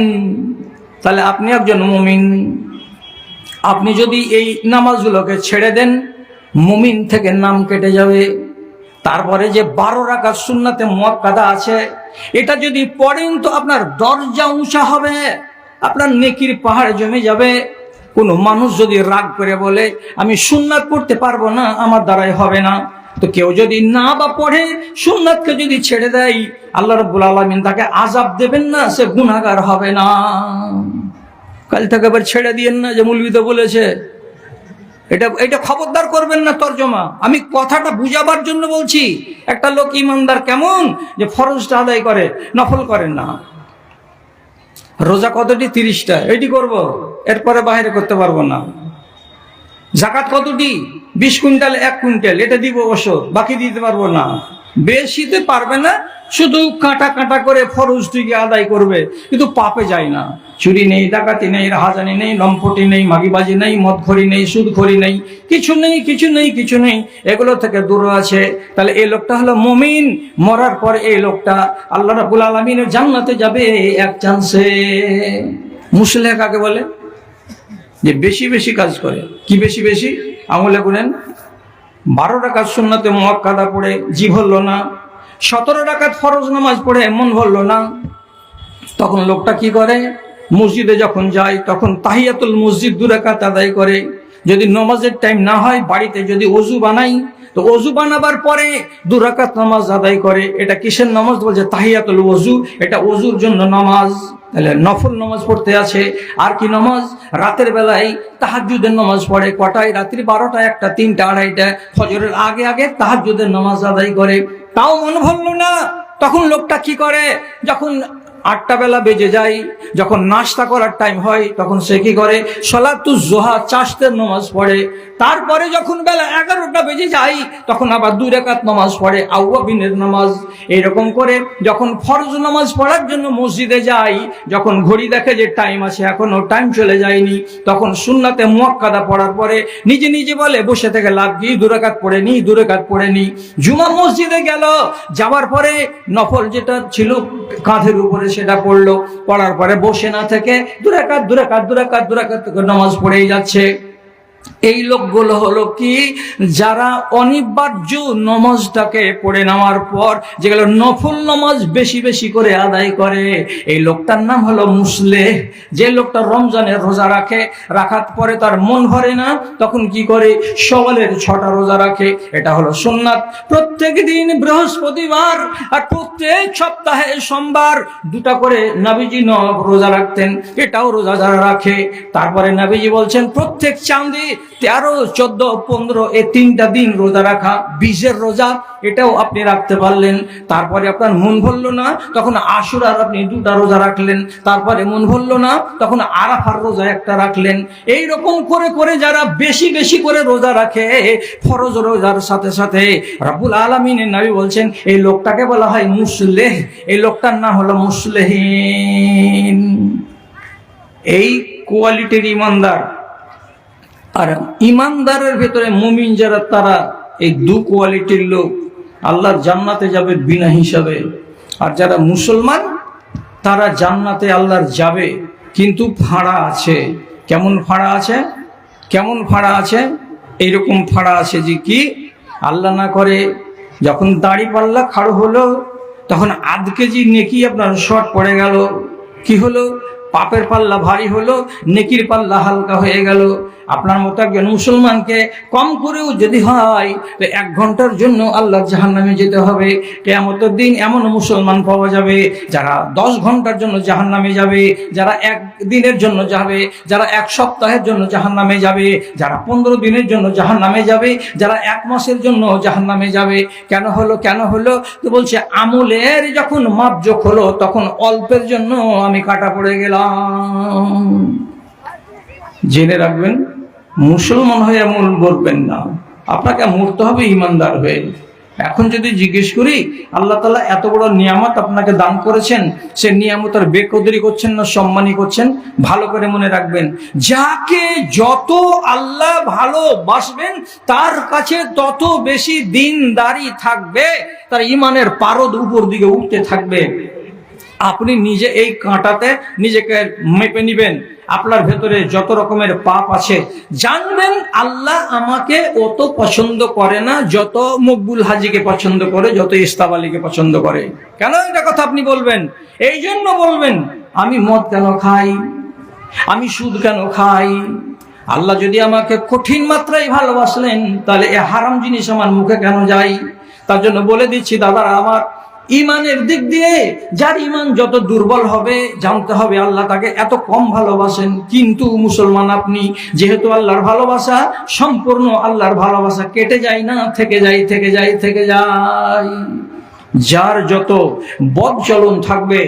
তাহলে আপনি একজন মুমিন। আপনি যদি এই নামাজগুলোকে ছেড়ে দেন, মুমিন থেকে নাম কেটে যাবে। তারপরে যে 12 রাকাত সুন্নাতে মুআক্কাদা আছে, এটা যদি পড়েন তো আপনার দরজা উঁচা হবে, আপনার নেকির পাহাড় জমে যাবে। কোনো মানুষ যদি রাগ করে বলে আমি সুন্নাত পড়তে পারবো না, আমার দ্বারাই হবে না, তো কেউ যদি না বা পড়ে, সুন্নাতকে যদি ছেড়ে দেয়, আল্লাহ রাব্বুল আলামিন তাকে আযাব দেবেন না, সে গুনাহগার হবে না। কাল থেকে আবার ছেড়ে দিয়েন না যে মৌলবী তো বলেছে, এটা খবরদার করবেন না তর্জমা। আমি কথাটা বুঝাবার জন্য বলছি। একটা লোক ইমানদার কেমন, যে ফরজটা আদায় করে, নফল করেন না। রোজা কতটি? 30টা, এটি করব, এরপরে বাইরে করতে পারবো না। জাকাত কতটি? 20 কুইন্টাল, 1 কুইন্টাল, এটা দিব বছর, বাকি দিতে পারবো না। বেশিতে পারবে না, শুধু কাঁটা কাঁটা করে ফরজটিকে আদায় করবে, কিন্তু পাপে যায় না। চুরি নেই, ডাকাতি নেই, রাহাজানি নেই, লম্পটি নেই, মাগিবাজি নেই, মদখড়ি নেই, সুদখড়ি নেই, কিছু নেই, কিছু নেই, কিছু নেই, এগুলো থেকে দূরে আছে। তাহলে এই লোকটা হলো মুমিন। মরার পর এই লোকটা আল্লাহ রাব্বুল আলামিনের জান্নাতে যাবে এক চান্সে। মুসলিহ কাকে বলে? যে বেশি বেশি কাজ করে। কি বেশি বেশি? আমলে করেন 12 রাকাত সুন্নতে মুআক্কাদা পড়ে জি ভরল না, 17 রাকাত ফরজ নামাজ পড়ে মন ভরল না, তখন লোকটা কি করে? মসজিদে যখন যায় তখন তাহিয়াতুল মসজিদ 2 রাকাত আদায় করে। যদি নামাজের টাইম না হয়, বাড়িতে যদি ওযু বানাই, তো ওযু বানাবার পরে 2 রাকাত নামাজ আদায় করে। এটা কিসের নামাজ? বলছে তাহিয়াতুল ওযু, এটা ওযুর জন্য নামাজ। তাহলে নফল নামাজ পড়তে আছে। আর কি নামাজ? রাতের বেলায় তাহাজ্জুদের নামাজ পড়ে। কটায়? রাত্রি 12টা, 1টা, 3টা, 2:30, ফজরের আগে আগে তাহাজ্জুদের নামাজ আদায় করে। তাও মন ভরল না, তখন লোকটা কি করে? যখন 8টা বেলা বেজে যায়, যখন নাস্তা করার টাইম হয়, তখন সে কি করে? সলাতুজ জোহা, চাষতের নামাজ পড়ে। তারপরে যখন বেলা 11টা বেজে যায়, তখন আবার 2 রাকাত নামাজ পড়ে, আউয়াবিনের নামাজ। এইরকম করে যখন ফরজ নামাজ পড়ার জন্য মসজিদে যাই, যখন ঘড়ি দেখে যে টাইম আছে, এখনো টাইম চলে যায়নি, তখন সুন্নাতে মুআক্কাদা পড়ার পরে নিজে নিজে বলে বসে থেকে লাভ কি, 2 রাকাত পড়ে নি, 2 রাকাত পড়ে নি। জুমা মসজিদে গেল, যাওয়ার পরে নফল যেটা ছিল কাঁধের উপরে সেটা পড়লো। পড়ার পরে বসে না থেকে 2 রাকাত 2 রাকাত 2 রাকাত 2 রাকাত নামাজ পড়েই যাচ্ছে। এই লোকগুলো হলো কি? যারা অনিবার্য নামাজটাকে পড়ে নেওয়ার পর যেগুলো নফল নামাজ বেশি বেশি করে আদায় করে, এই লোকটার নাম হলো মুসলিহ। যে লোকটা রমজানের রোজা রাখে, রাখার পরে তার মন ভরে না, তখন কি করে? সওয়ালের 6টা রোজা রাখে। এটা হলো সুন্নাত। প্রত্যেক দিন বৃহস্পতিবার আর প্রত্যেক সপ্তাহে সোমবার 2টা করে নবীজি রোজা রাখতেন। এটাও রোজা যারা রাখে। তারপরে নবীজি বলছেন প্রত্যেক চাঁদে 13, 14, 15 এই 3টা দিন রোজা রাখা। 20-এর রোজা, এটাও আপনি রাখতে পারলেন। তারপরে আপনার মন ভরল না, তখন আশুরার আপনি 2টা রোজা রাখলেন। তারপরে মন ভরল না, তখন আরাফার রোজা 1টা রাখলেন। এই রকম করে করে যারা বেশি বেশি করে রোজা রাখে, ফরজ রোজার সাথে সাথে, রব্বুল আলামিনের নবী বলছেন এই লোকটাকে বলা হয় মুসলিহ। এই লোকটার নাম হলো মুসলিহিন। এই কোয়ালিটির ইমানদার। আর ইমানদারের ভেতরে মুমিন যারা, তারা এই 2 কোয়ালিটির লোক আল্লাহর জান্নাতে যাবে বিনা হিসাবে। আর যারা মুসলমান, তারা জান্নাতে আল্লাহর যাবে, কিন্তু ফাঁড়া আছে। কেমন ফাঁড়া আছে? কেমন ফাঁড়া আছে? এইরকম ফাঁড়া আছে যে কি? আল্লাহ না করে যখন দাড়ি পাল্লা খাড়ো হলো, তখন আধ কেজি নেকি আপনার শর্ট পড়ে গেল। কি হলো? পাপের পাল্লা ভারী হলো, নেকির পাল্লা হালকা হয়ে গেল। আপনার মতো একজন মুসলমানকে কম করেও যদি হয়, তো 1 ঘন্টার জন্য আল্লাহর জাহান্নামে যেতে হবে। কিয়ামতের দিন এমন মুসলমান পাওয়া যাবে যারা 10 ঘন্টার জন্য জাহান্নামে যাবে, যারা 1 দিনের জন্য যাবে, যারা 1 সপ্তাহের জন্য জাহান্নামে যাবে, যারা 15 দিনের জন্য জাহান্নামে যাবে, যারা 1 মাসের জন্য জাহান্নামে যাবে। কেন হলো? কেন হলো? তো বলছে আমলের যখন মাপজোক হলো, তখন অল্পের জন্য আমি কাটা পড়ে গেলাম। জেনে রাখবেন, মুসলমান হয়ে এমন মরবেন না, আপনাকে মরতে হবে ইমানদার হয়ে। এখন যদি জিজ্ঞেস করি, আল্লাহ তাআলা এত বড় নিয়ামত আপনাকে দান করেছেন, সে নিয়ামতের বেকদরি করছেন না সম্মানই করছেন? ভালো করে মনে রাখবেন, যাকে যত আল্লাহ ভালোবাসবেন, তার কাছে তত বেশি দিনদারি থাকবে, তার ইমানের পারদ উপর দিকে উঠতে থাকবে। আপনি নিজে এই কাঁটাতে নিজেকে মেপে নিবেন। আপনার ভেতরে যত রকমের পাপ আছে, জানবেন আল্লাহ আমাকে অত পছন্দ করে না যত মকবুল হাজিকে পছন্দ করে, যত ইস্তাব আলীকে পছন্দ করে। কেন এটা কথা আপনি বলবেন? এই জন্য বলবেন, আমি মদ কেন খাই, আমি সুদ কেন খাই? আল্লাহ যদি আমাকে কঠিন মাত্রায় ভালোবাসলেন, তাহলে এ হারাম জিনিস আমার মুখে কেন যায়? তার জন্য বলে দিচ্ছি দাদারা আমার, ইমানের দিক দিয়ে যার ইমান যত দুর্বল হবে, জানতে হবে আল্লাহ তাকে এত কম ভালোবাসেন। কিন্তু মুসলমান আপনি, যেহেতু আল্লাহর ভালোবাসা সম্পূর্ণ, আল্লাহর ভালোবাসা কেটে যায় না, থেকে যায়, থেকে যায়, থেকে যায়। যার যত বদ চলন থাকবে,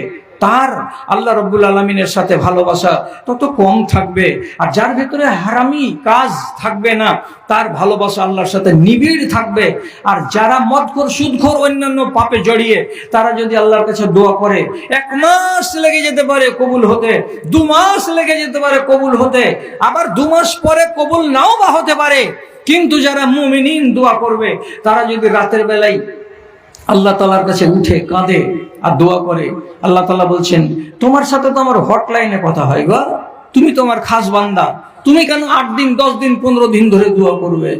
তার আল্লাহ রব্বুল আলমিনের সাথে ভালোবাসা তত কম থাকবে। আর যার ভেতরে হারামি কাজ থাকবে না, তার ভালোবাসা আল্লাহর সাথে নিবিড় থাকবে। আর যারা মদখোর, সুদখোর, অন্যান্য পাপে জড়িয়ে তারা যদি আল্লাহর কাছে দোয়া করে, 1 মাস লেগে যেতে পারে কবুল হতে, 2 মাস লেগে যেতে পারে কবুল হতে, আবার 2 মাস পরে কবুল নাও বা হতে পারে। কিন্তু যারা মুমিনিন দোয়া করবে, তারা যদি রাতের বেলায় আল্লাহ তাআলার কাছে উঠে কাঁদে আর দোয়া করে, আল্লাহ তাআলা বলছেন, তোমার সাথে তো আমার হটলাইনে কথা হয় গো, তুমি তো আমার খাস বান্দা, তুমি কেন 8 দিন, 10 দিন, 15 দিন ধরে দোয়া করবে?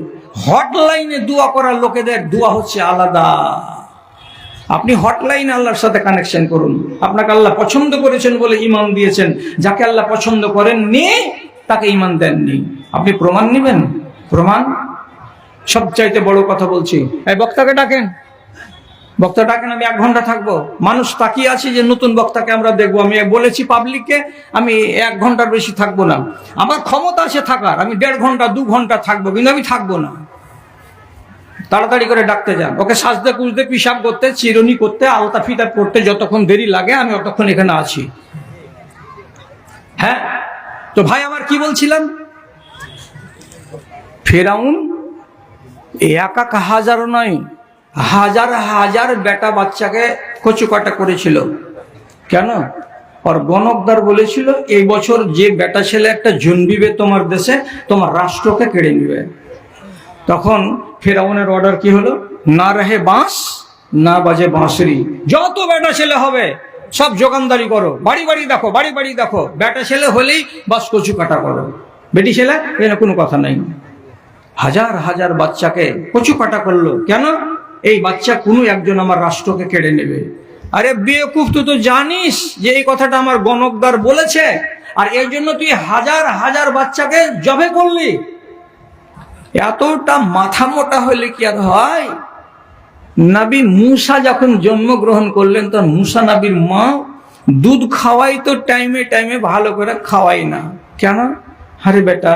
হটলাইনে দোয়া করার লোকেদের দোয়া হচ্ছে আলাদা। আপনি হটলাইনে আল্লাহর সাথে কানেকশন করুন। আপনাকে আল্লাহ পছন্দ করেছেন বলে ঈমান দিয়েছেন, যাকে আল্লাহ পছন্দ করেননি তাকে ঈমান দেননি। আপনি প্রমাণ নেবেন? প্রমাণ সবচাইতে বড় কথা বলছি। এই বক্তাকে ডাকেন, বক্তা ডাকেন, আমি 1 ঘন্টা থাকবো। মানুষ তাকিয়ে আছে যে নতুন বক্তাকে আমরা দেখবো। আমি বলেছি পাবলিককে আমি 1 ঘন্টার বেশি থাকবো না। আমার ক্ষমতা আছে থাকার, আমি 1.5 ঘন্টা 2 ঘন্টা থাকবো, কিন্তু আমি থাকবো না। তাড়াতাড়ি করে ডাকতে যান। ওকে সাজতে কুজতে, পিসাব করতে, চিরুনি করতে, আলতা ফিতা করতে যতক্ষণ দেরি লাগে আমি ততক্ষণ এখানে আছি। হ্যাঁ, তো ভাই আমার কি বলছিলাম, ফেরাউন একা হাজারও নয়, হাজার হাজার বেটা বাচ্চাকে কচুকাটা করেছিল। কেন? আর গণকদার বলেছিল, এই বছর যে বেটা ছেলে একটা জন্মিবে তোমার দেশে, তোমার রাষ্ট্রকে কেড়ে নিবে। তখন ফেরাউনের অর্ডার কি হলো, না রহে বাঁশ না বাজে বাঁশরি, যত বেটা ছেলে হবে সব যোগানদারি করো, বাড়ি বাড়ি দেখো, বাড়ি বাড়ি দেখো, বেটা ছেলে হলেই বাস কচু কাটা করো, বেটি ছেলে এখানে কোনো কথা নাই। হাজার হাজার বাচ্চাকে কচু কাটা করলো। কেন? এই বাচ্চা কোনো একজন আমার রাষ্ট্রকে কেড়ে নেবে। আরে বেকুফ, তুই তো জানিস যে এই কথাটা আমার গণকদার বলেছে, আর এর জন্য তুই হাজার হাজার বাচ্চাকে জবে করলি। এতটা মাথা মোটা হলে কি আর হয়? নবী মুসা যখন জন্মগ্রহণ করলেন, তখন মুসা নবীর মা দুধ খাওয়াই তো টাইমে টাইমে ভালো করে খাওয়াই না। কেন? আরে বেটা,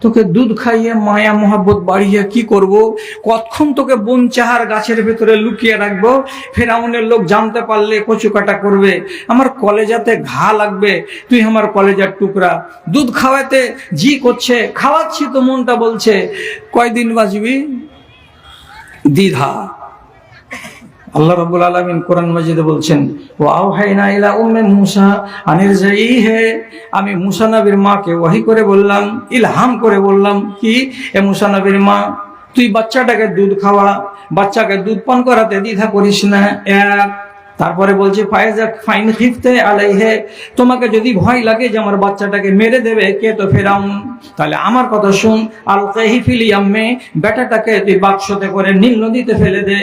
তোকে দুধ খাইয়ে মায়া মোহাব্বত বাড়িয়ে কি করব? কতক্ষণ তোকে বন চাহার গাছের ভেতরে লুকিয়ে রাখবো? ফেরাউনের লোক জানতে পারলে কচু কাটা করবে, আমার কলেজাতে ঘা লাগবে, তুই আমার কলেজার টুকরা। দুধ খাওয়াতে জি করছে, খাওয়াচ্ছি তো মনটা বলছে কয়দিন বাঁচবি। দ্বিধা। আল্লাহ রাব্বুল আলামিন কোরআন মাজিদে বলছেন, ওয়াওহাইনা ইলা উম্মে মুসা আনিরজাইহি, আমি মুসা নবীর মাকে ওহী করে বললাম, ইলহাম করে বললাম কি, এ মুসা নবীর মা, তুই বাচ্চাটাকে দুধ খাওয়া, বাচ্চাকে দুধ পান করাতে দ্বিধা করিস না। তারপরে বলছে ফাইন খিফতে আলাইহি, তোমাকে যদি ভয় লাগে যে আমার বাচ্চাটাকে মেরে দেবে কে, তো ফেরাউন, তাহলে আমার কথা শুন, আলকাহি ফিল ইয়াম্মে, বেটাটাকে তুই বাক্সতে করে নীল নদীতে ফেলে দে।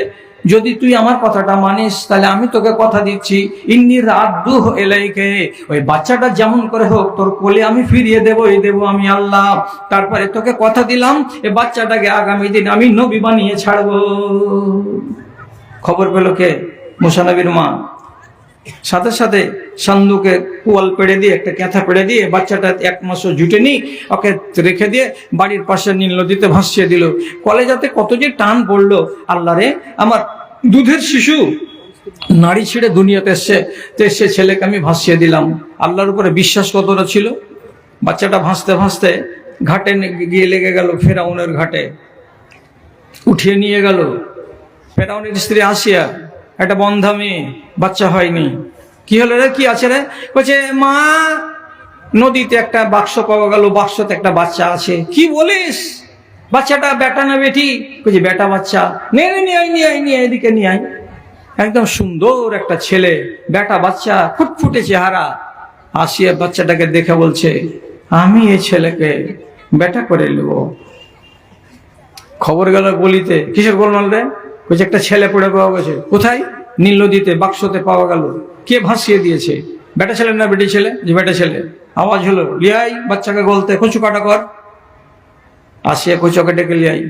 যদি তুই আমার কথাটা মানিস, তাহলে আমি তোকে কথা দিচ্ছি, ইন্নী রাদ্দুহু ইলাইকা, ওই বাচ্চাটা যেমন করে হোক তোর কোলে আমি ফিরিয়ে দেবো আমি আল্লাহ। তারপরে তোকে কথা দিলাম, এই বাচ্চাটাকে আগামী দিন আমি নবী বানিয়ে ছাড়বো। খবর পেল কে? মুসা নবীর মা। সাথে সাথে সান্দুকে কুয়াল পেড়ে দিয়ে, একটা ক্যাথা পেড়ে দিয়ে, বাচ্চাটা 1 মাসও জুটেনি, ওকে রেখে দিয়ে বাড়ির পাশে নীল নদীতে ভাসিয়ে দিল। কলেজাতে কত যে টান পড়লো, আল্লাহ রে, আমার দুধের শিশু নারী ছেড়ে দুনিয়াতে এসছে, তো সে ছেলেকে আমি ভাসিয়ে দিলাম। আল্লাহর উপরে বিশ্বাস কতটা ছিল। বাচ্চাটা ভাসতে ভাসতে ঘাটে গিয়ে লেগে গেল ফেরাউনের ঘাটে, উঠিয়ে নিয়ে গেল। ফেরাউনের স্ত্রী আসিয়া, একটা বন্ধা মেয়ে, বাচ্চা হয়নি। কি হলো রে, কি আছে রে? বলছে, মা, নদীতে একটা বাক্স পাওয়া গেল, বাক্সতে একটা বাচ্চা আছে। কি বলিস? বাচ্চাটা বেটা না বেটি? বলছে বেটা বাচ্চা। নিয়ে এদিকে নিয়ে আয়। একদম সুন্দর একটা ছেলে, বেটা বাচ্চা, ফুটফুটে চেহারা। আসিয়া বাচ্চাটাকে দেখে বলছে, আমি এই ছেলেকে বেটা করে নেব। খবর গেল বলিতে। কিসের গোলমাল রে? বলছে একটা ছেলে পড়ে পাওয়া গেছে। কোথায়? নীল নদীতে বাক্সতে পাওয়া গেল। কে ভাসিয়ে দিয়েছে? বেটা ছেলে না বেটি ছেলে? যে বেটা ছেলে। আওয়াজ হলো, লিয়াই বাচ্চাকে গলতে, কচু কাটা কর। আসিয়া কচুকে ডেকে লিয়াই।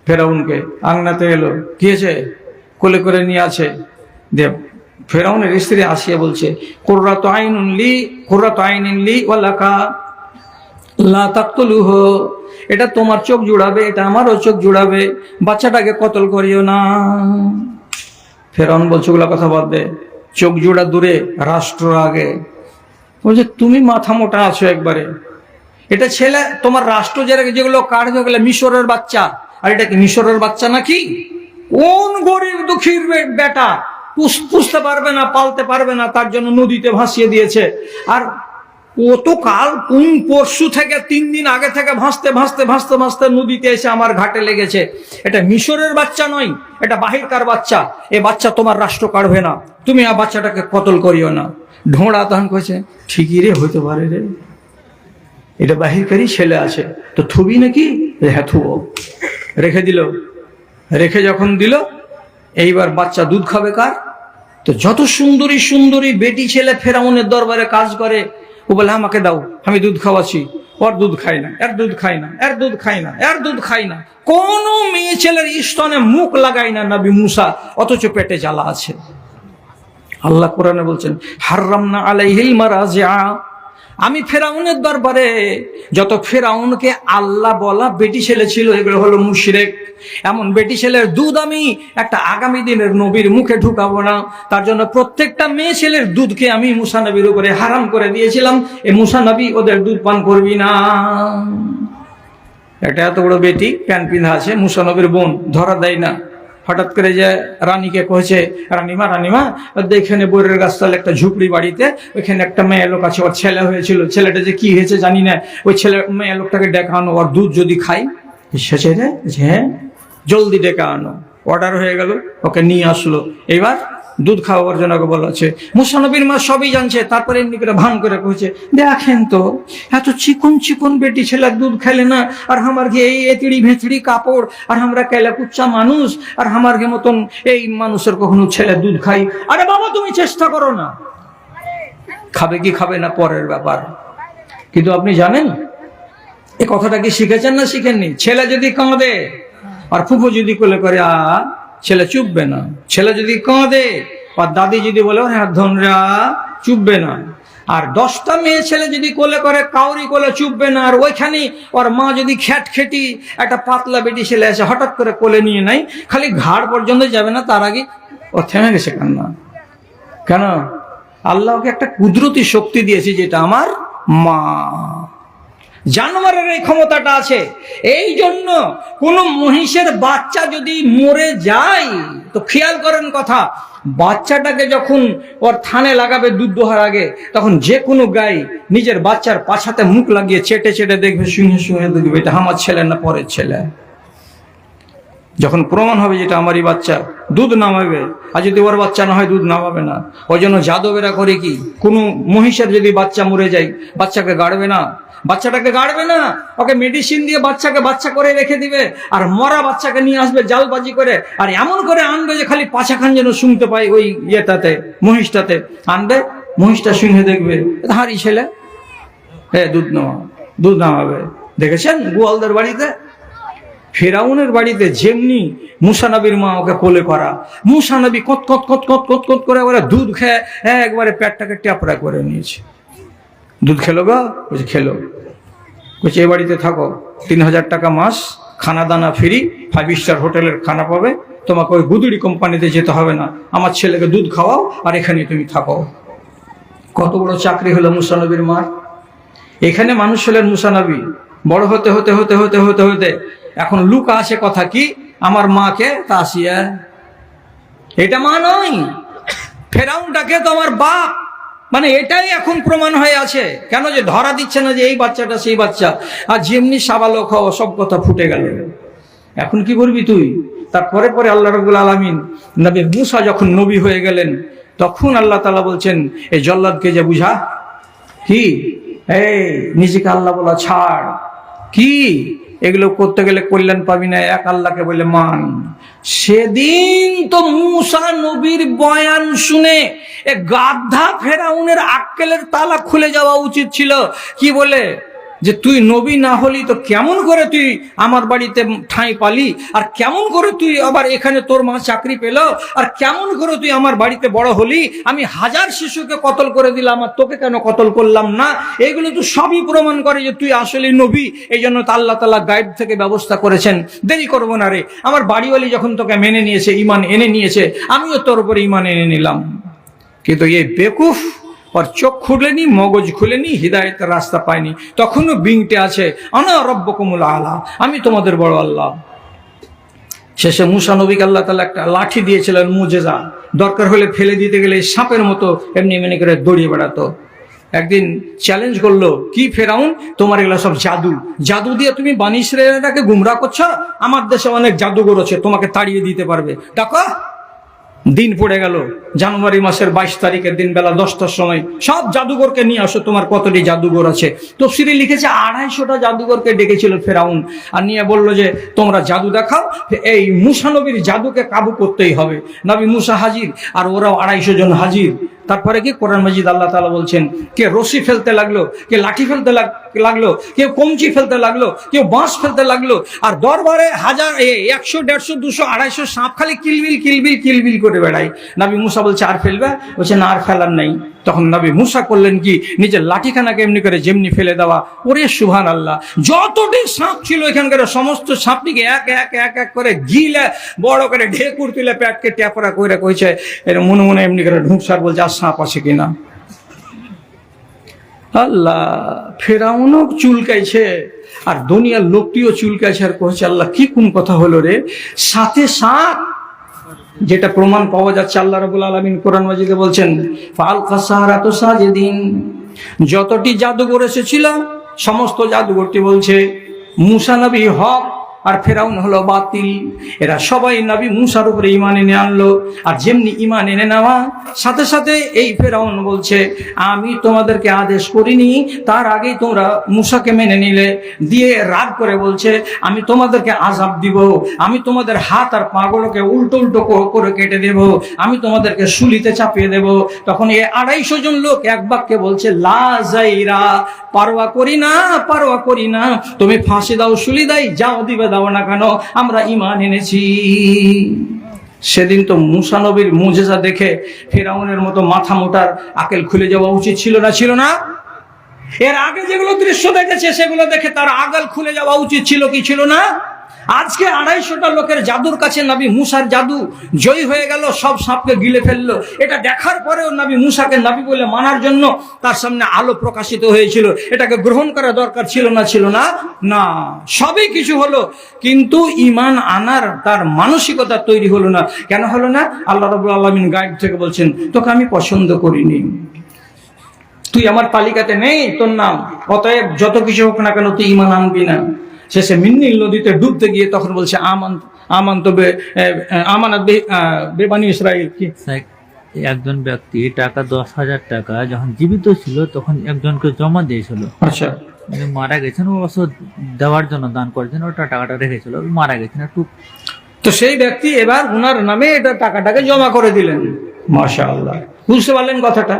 ফেরাউনকে আংনাতে এলো, কি হয়েছে? কোলে করে নিয়ে আছে। দেব ফেরাউনের স্ত্রী আসিয়া বলছে, কুররাতু আইনুন লি ওয়া লাকা লা তাকতুলুহু, এটা তোমার চোখ জুড়াবে, এটা আমারও চোখ জুড়াবে, বাচ্চাটাকে কতল করিও না। ফেরাউন বলছে, ওগুলা কথা বাদ দে, চোখ জোড়া দূরে, রাষ্ট্র আগে। বলছে তুমি মাথা মোটা আছো একবারে, এটা ছেলে তোমার রাষ্ট্র যেগুলো কাটবে ওগুলো মিশরের বাচ্চা, আর এটা কি মিশরের বাচ্চা নাকি? কোন গরিব দুঃখীর বেটা পুষতে পারবে না, পালতে পারবে না, তার জন্য নদীতে ভাসিয়ে দিয়েছে। আর কত কাল কোন পরশু থেকে 3 দিন আগে থেকে ভাসতে ভাসতে ভাসতে ভাসতে নদীতে এসে আমার ঘাটে লেগেছে। এটা মিশরের বাচ্চা নয়, এটা বাহিরকার বাচ্চা। এ বাচ্চা তোমার রাষ্ট্র কাটবে না, তুমি আর বাচ্চাটাকে কতল করিও না। ঢোঁড়া তখন কইছে ঠিকই রে, হইতে পারে রে, এটা বাহিরকারই ছেলে আছে, তো থুবি নাকি? হ্যাঁ থুবো। রেখে দিল। রেখে যখন দিল, এইবার বাচ্চা দুধ খাবে কার? তো যত সুন্দরী সুন্দরী বেটি ছেলে ফেরাউনের দরবারে কাজ করে, ও বলে আমাকে দাও, আমি দুধ খাওয়াচ্ছি। ওর দুধ খাই না, এর দুধ খাই না, এর দুধ খাই না, এর দুধ খাই না। কোন মেয়ে ছেলের স্তনে মুখ লাগাই না নবী মুসা, অথচ পেটে জ্বালা আছে। আল্লাহ কোরআনে বলছেন হাররামনা আলাইহিল মারাজিআ, আমি ফেরাউনের দরবারে যত ফেরাউনকে আল্লাহ বলা বেটি ছেলে ছিল, এগুলো হলো মুশরিক। এমন বেটি ছেলের দুধ আমি একটা আগামী দিনের নবীর মুখে ঢুকাবো না। তার জন্য প্রত্যেকটা মেয়ে ছেলের দুধকে আমি মুসা নবীর উপরে হারাম করে দিয়েছিলাম। এ মুসা নবী ওদের দুধ পান করবি না। একটা এত বড় বেটি, প্যান্ট পিন্ধা আছে, মুসা নবীর বোন, ধরা দেয় না। হঠাৎ করে যে রানীকে কয়েছে, রানীমা রানীমা এখানে বইয়ের গাছতলা একটা ঝুপড়ি বাড়িতে, ওইখানে একটা মেয়ে লোক আছে, ওর ছেলে হয়েছিল, ছেলেটা যে কি হয়েছে জানি না, ওই ছেলে মেয়ে লোকটাকে ডেকে আনো, ওর দুধ যদি খাই। সেছে রে, হ্যাঁ জলদি ডেকে আনো। অর্ডার হয়ে গেল, ওকে নিয়ে আসলো। এবার দুধ খাওয়ার জন্য ওকে বলা হচ্ছে। মুসা নবীর মা সবই জানছে, তারপরে এমনি করে ভান করে কইছে দেখেন তো এত চিকন চিকন বেটি ছেলের দুধ খেলে না, আর আমার ঘে এই এতিড়ি ভেঁচড়ি কাপড়, আর আমরা কেলা কুচ্চা মানুষ, আর আমার ঘে মতন এই মানুষের কখনো ছেলে দুধ খাই। আরে বাবা তুমি চেষ্টা করো না, খাবে কি খাবে না পরের ব্যাপার। কিন্তু আপনি জানেন এ কথাটা কি শিখেছেন না শিখেননি? ছেলে যদি কাঁদে আর ফুফু যদি কোলে করে, ছেলে চুপবে না। ছেলে যদি কাঁদে আর দাদি যদি বলে হ্যাঁ ধনরা, চুপবে না। আর 10টা মেয়ে ছেলে যদি কোলে করে, কাউরি কোলে চুপবে না। আর ওইখানে ওর মা যদি খ্যাটখেটি একটা পাতলা বেটি ছেলে এসে হঠাৎ করে কোলে নিয়ে নাই, খালি ঘাড় পর্যন্ত যাবে না, তার আগে ও থেমে গেছে কান্না। কেন? আল্লাহকে একটা কুদরতি শক্তি দিয়েছি, যেটা আমার মা। জানোয়ারের এই ক্ষমতাটা আছে। এই জন্য কোন মহিষের বাচ্চা যদি মরে যায়, তো খেয়াল করেন কথা, বাচ্চাটাকে যখন ওর থানে লাগাবে দুধ দোহার আগে, তখন যে কোনো গাই নিজের বাচ্চার পাছাতে মুখ লাগিয়ে চেটে চেটে দেখবে, শুয়ে শুয়ে দেখবে এটা আমার ছেলে না পরের ছেলে। যখন প্রমাণ হবে যেটা আমারই বাচ্চা, দুধ নামাবে। আর যদি ওর বাচ্চা না হয়, দুধ নামাবে না। ওই জন্য যাদবেরা করে কি, কোনো মহিষের যদি বাচ্চা মরে যায়, বাচ্চাকে গাড়বে না, বাচ্চাটাকে গাড়বে না, ওকে মেডিসিন দিয়ে বাচ্চাকে বাচ্চা করে রেখে দিবে। আর মরা বাচ্চাকে নিয়ে আসবে জালবাজি করে, আর এমন করে আনবে যে খালি পাছাখান যেন শুনতে পাই ওই ইয়েটাতে, মহিষটাতে আনবে। মহিষটা শুনে দেখবে হারি ছেলে, দুধ নামাবে। দেখেছেন গোয়ালদের বাড়িতে, ফেরাউনের বাড়িতে যেমনি মুসা নবীর মা ওকে কোলে করা, মুসা নবী কত কত কত কত কত কত করে ওরা দুধ খেয়ে একবারে পেটটাকে ট্যাপড়া করে নিয়েছে। দুধ খেলো গা? বলছে খেলো। বলছে এ বাড়িতে থাকো, 3000 টাকা মাস, খানা দানা ফ্রি, 5 স্টার হোটেলের খানা পাবে, তোমাকে ওই গুদুড়ি কোম্পানিতে যেতে হবে না, আমার ছেলেকে দুধ খাওয়াও আর এখানে তুমি থাকো। কত বড় চাকরি হলো মুসা নবীর মার। এখানে মানুষ হলেন মুসা নবী। বড় হতে হতে হতে হতে হতে হতে এখন লুকা আসে কথা কি, আমার মাকে তাসিয়া, এটা মা নয়, ফেরাউনটাকে তো আমার বাপ। মানে এটাই এখন প্রমাণ হয়ে আছে। কেন? যে ধরা দিচ্ছে না যে এই বাচ্চাটা সেই বাচ্চা। আর যেমনি সাবালক হওয়া, সব কথা ফুটে গেল। এখন কি করবি তুই? তারপরে পরে আল্লাহ রাব্বুল আলামিন নবী মুসা যখন নবী হয়ে গেলেন, তখন আল্লাহ তাআলা বলছেন এই জল্লাদকে যে বুঝা কি, এই নিজেকে আল্লাহ বলা ছাড়, কি এগুলো করতে গেলে কল্যাণ পাবি না, এক আল্লাহকে বলে মান। সেদিন তো মুসা নবীর বয়ান শুনে এ গাধা ফেরাউনের আক্কেলের তালা খুলে যাওয়া উচিত ছিল। কি বলে যে তুই নবী না হলি তো কেমন করে তুই আমার বাড়িতে ঠাঁই পালি, আর কেমন করে তুই আবার এখানে তোর মা চাকরি পেল, আর কেমন করে তুই আমার বাড়িতে বড় হলি, আমি 1000 শিশুকে কতল করে দিলাম আর তোকে কেন কতল করলাম না। এগুলো তো সবই প্রমাণ করে যে তুই আসলে নবী। এই জন্য তো আল্লাহ তাআলা গায়েব থেকে ব্যবস্থা করেছেন, দেরি করবো না রে। আমার বাড়িওয়ালি যখন তোকে মেনে নিয়েছে, ইমান এনে নিয়েছে, আমিও তোর উপরে ইমান এনে নিলাম। কিন্তু এই বেকুফ ওর চোখ খুলেনি, মগজ খুলেনি, হৃদায়তের রাস্তা পায়নি, তখনও বিংটে আছে আনা রব্বকুমুল আলা, আমি তোমাদের বড় আল্লাহ। শেষে মুসা নবীকে আল্লাহ তাআলা একটা লাঠি দিয়েছিলেন, মুজেজা, দরকার হলে ফেলে দিতে গেলে সাপের মতো এমনি এমনি করে দৌড়িয়ে বেড়াতো। একদিন চ্যালেঞ্জ করলো, কি ফেরাউন, তোমার এগুলো সব জাদু, জাদু দিয়ে তুমি বানি ইসরায়েলটাকে গুমরাহ করছো, আমার দেশে অনেক জাদুঘর আছে, তোমাকে তাড়িয়ে দিতে পারবে, দেখো। দিন পড়ে গেল, জানুয়ারি মাসের 22 তারিখের দিন বেলা 10টার সময়, সব জাদুঘরকে নিয়ে আসো, তোমার কতটি জাদুঘর আছে। তফসিরে লিখেছে 250টা জাদুঘরকে ডেকেছিল ফেরাউন, আর নিয়ে বললো যে তোমরা জাদু দেখাও, এই মুসা নবীর জাদুকে কাবু করতেই হবে। নবী মুসা হাজির, আর ওরাও 250 জন হাজির। তারপরে কি কোরআন মাজিদ আল্লাহ তাআলা বলছেন, কে রশি ফেলতে লাগলো, কে লাঠি ফেলতে লাগলো, কেউ কঞ্চি ফেলতে লাগলো, কেউ বাঁশ ফেলতে লাগলো, আর দরবারে 1000, 100, 150, 200, 250 সাপ খালি কিলবিল কিলবিল কিলবিল করে বেড়ায়। নবী মুসা বলছে আর ফেলবে, বলছে না আর ফেলার নাই। তখন নবী মুসা করলেন কি, নিজের লাঠিখানাকে এমনি করে যেমনি ফেলে দেওয়া। ওরে সুবহানাল্লাহ, যতটি সাপ ছিল এখানকার সমস্ত সাপটিকে এক এক এক এক করে গিলে বড় করে ঢেকুর তুলে পেটকে ট্যাপরা করে কইছে, এর মনে মনে এমনি করে ঢুকসার বলছে আর সাপ আছে কিনা। আল্লাহ, ফেরাউনও চুলকাইছে আর দুনিয়ার লোকটিও চুলকাইছে, আর কইছে আল্লাহ কি কোন কথা হলো রে, সাথে সাপ। যেটা প্রমাণ পাওয়া যাচ্ছে, আল্লাহ রাব্বুল আলামিন কোরআন মাজিদে বলছেন, ফালকা সাহারাতু সাজিদিন, যতটি জাদুঘর এসেছিল সমস্ত জাদুঘরটি বলছে মুসা নবী হক আর ফেরাউন হলো বাতিল। এরা সবাই নবী মুসার উপরে ঈমান এনে আনলো, আর যেমনি ঈমান এনে নেওয়া সাথে সাথে এই ফেরাউন বলছে আমি তোমাদেরকে আদেশ করিনি, তার আগেই তোমরা মুসাকে মেনে নিলে, দিয়ে রাগ করে বলছে আমি তোমাদেরকে আযাব দিব, আমি তোমাদের হাত আর পাগুলোকে উল্টো উল্টো করে কেটে দেব, আমি তোমাদেরকে শুলিতে চাপিয়ে দেব। তখন এই 250 জন লোক এক বাক্যে বলছে লা যাইরা, পারওয়া করি না, পারওয়া করি না, তুমি ফাঁসি দাও, শুলি দাই, যাও দিবে দাও না কেন, আমরা ঈমান এনেছি। সেদিন তো মুসা নবীর মুজেজা দেখে ফেরাউনের মতো মাথা মোটার আকেল খুলে যাওয়া উচিত ছিল না, ছিল না? এর আগে যেগুলো দৃশ্য দেখেছে সেগুলো দেখে তার আকেল খুলে যাওয়া উচিত ছিল কি ছিল না? আজকে 250টা লোকের জাদুর কাছে নবী মুসার জাদু জয়ী হয়ে গেল, সব সাপকে গিলে ফেললো। এটা দেখার পরেও নবী মুসাকে নবী বলে মানার জন্য তার সামনে আলো প্রকাশিত হয়েছিল, এটাকে গ্রহণ করা দরকার ছিল না, ছিল না? না, সবই কিছু হলো, কিন্তু ঈমান আনার তার মানসিকতা তৈরি হলো না। কেন হলো না? আল্লাহ রাব্বুল আলামিন গায়েব থেকে বলছেন তোকে আমি পছন্দ করিনি, তুই আমার তালিকাতে নেই, তোর নাম, অতএব যত কিছু হোক না কেন তুই ঈমান আনবি না। শেষে মিন্নিল নদীতে ডুবতে গিয়ে তখন বলছে আমানত বেবানি ইসরাইল। কি একজন ব্যক্তি টাকা 10,000 টাকা যখন জীবিত ছিল তখন একজনকে জমা দিয়েছিল। আচ্ছা, উনি মারা গেছেন, ও অবশ্য দেওয়ার জন্য দান করেছেন, ওটা টাকাটা রেখেছিল, মারা গেছেন একটু। তো সেই ব্যক্তি এবার ওনার নামে এটা টাকাটাকে জমা করে দিলেন। মাশাআল্লাহ, বুঝতে পারলেন কথাটা?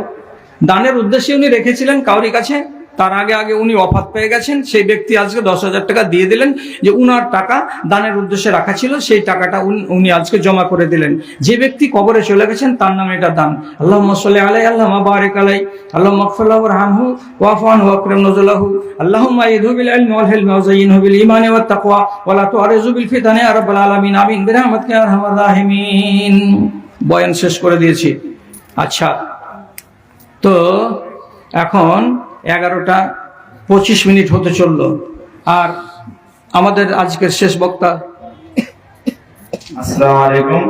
দানের উদ্দেশ্যে উনি রেখেছিলেন কাউরি কাছে, তার আগে আগে উনি ওফাত পেয়ে গেছেন, সেই ব্যক্তি আজকে 10,000 টাকা দিয়ে দিলেন, যে উনার টাকা দানের উদ্দেশ্যে রাখা ছিল, সেই টাকাটা উনি আজকে জমা করে দিলেন। যে ব্যক্তি কবরে চলে গেছেন তার নামে এটা দান। আল্লাহুম্মা সাল্লি আলাইহি, আল্লাহুম্মা বারিক আলাইহি, আল্লাহুম্মা ইগফির লাহু ওয়ারহামহু ওয়াফু আনহু ওয়াকরিম নুজুলাহু, আল্লাহুম্মা ইযু বিল ইলমি ওয়াল হিলমি ওয়াযায়্যিনহু বিল ঈমানি ওয়াত তাকওয়া ওয়া লা তু'রিযু বিল ফিতানি ইয়া রাব্বাল আলামিন, আমিন বিরহমাতিকা ইয়া আরহামার রাহিমিন। বয়ান শেষ করে দিয়েছি। আচ্ছা, তো এখন 11:25 হতে চললো, আর আমাদের আজকের শেষ বক্তা। আসসালামু আলাইকুম।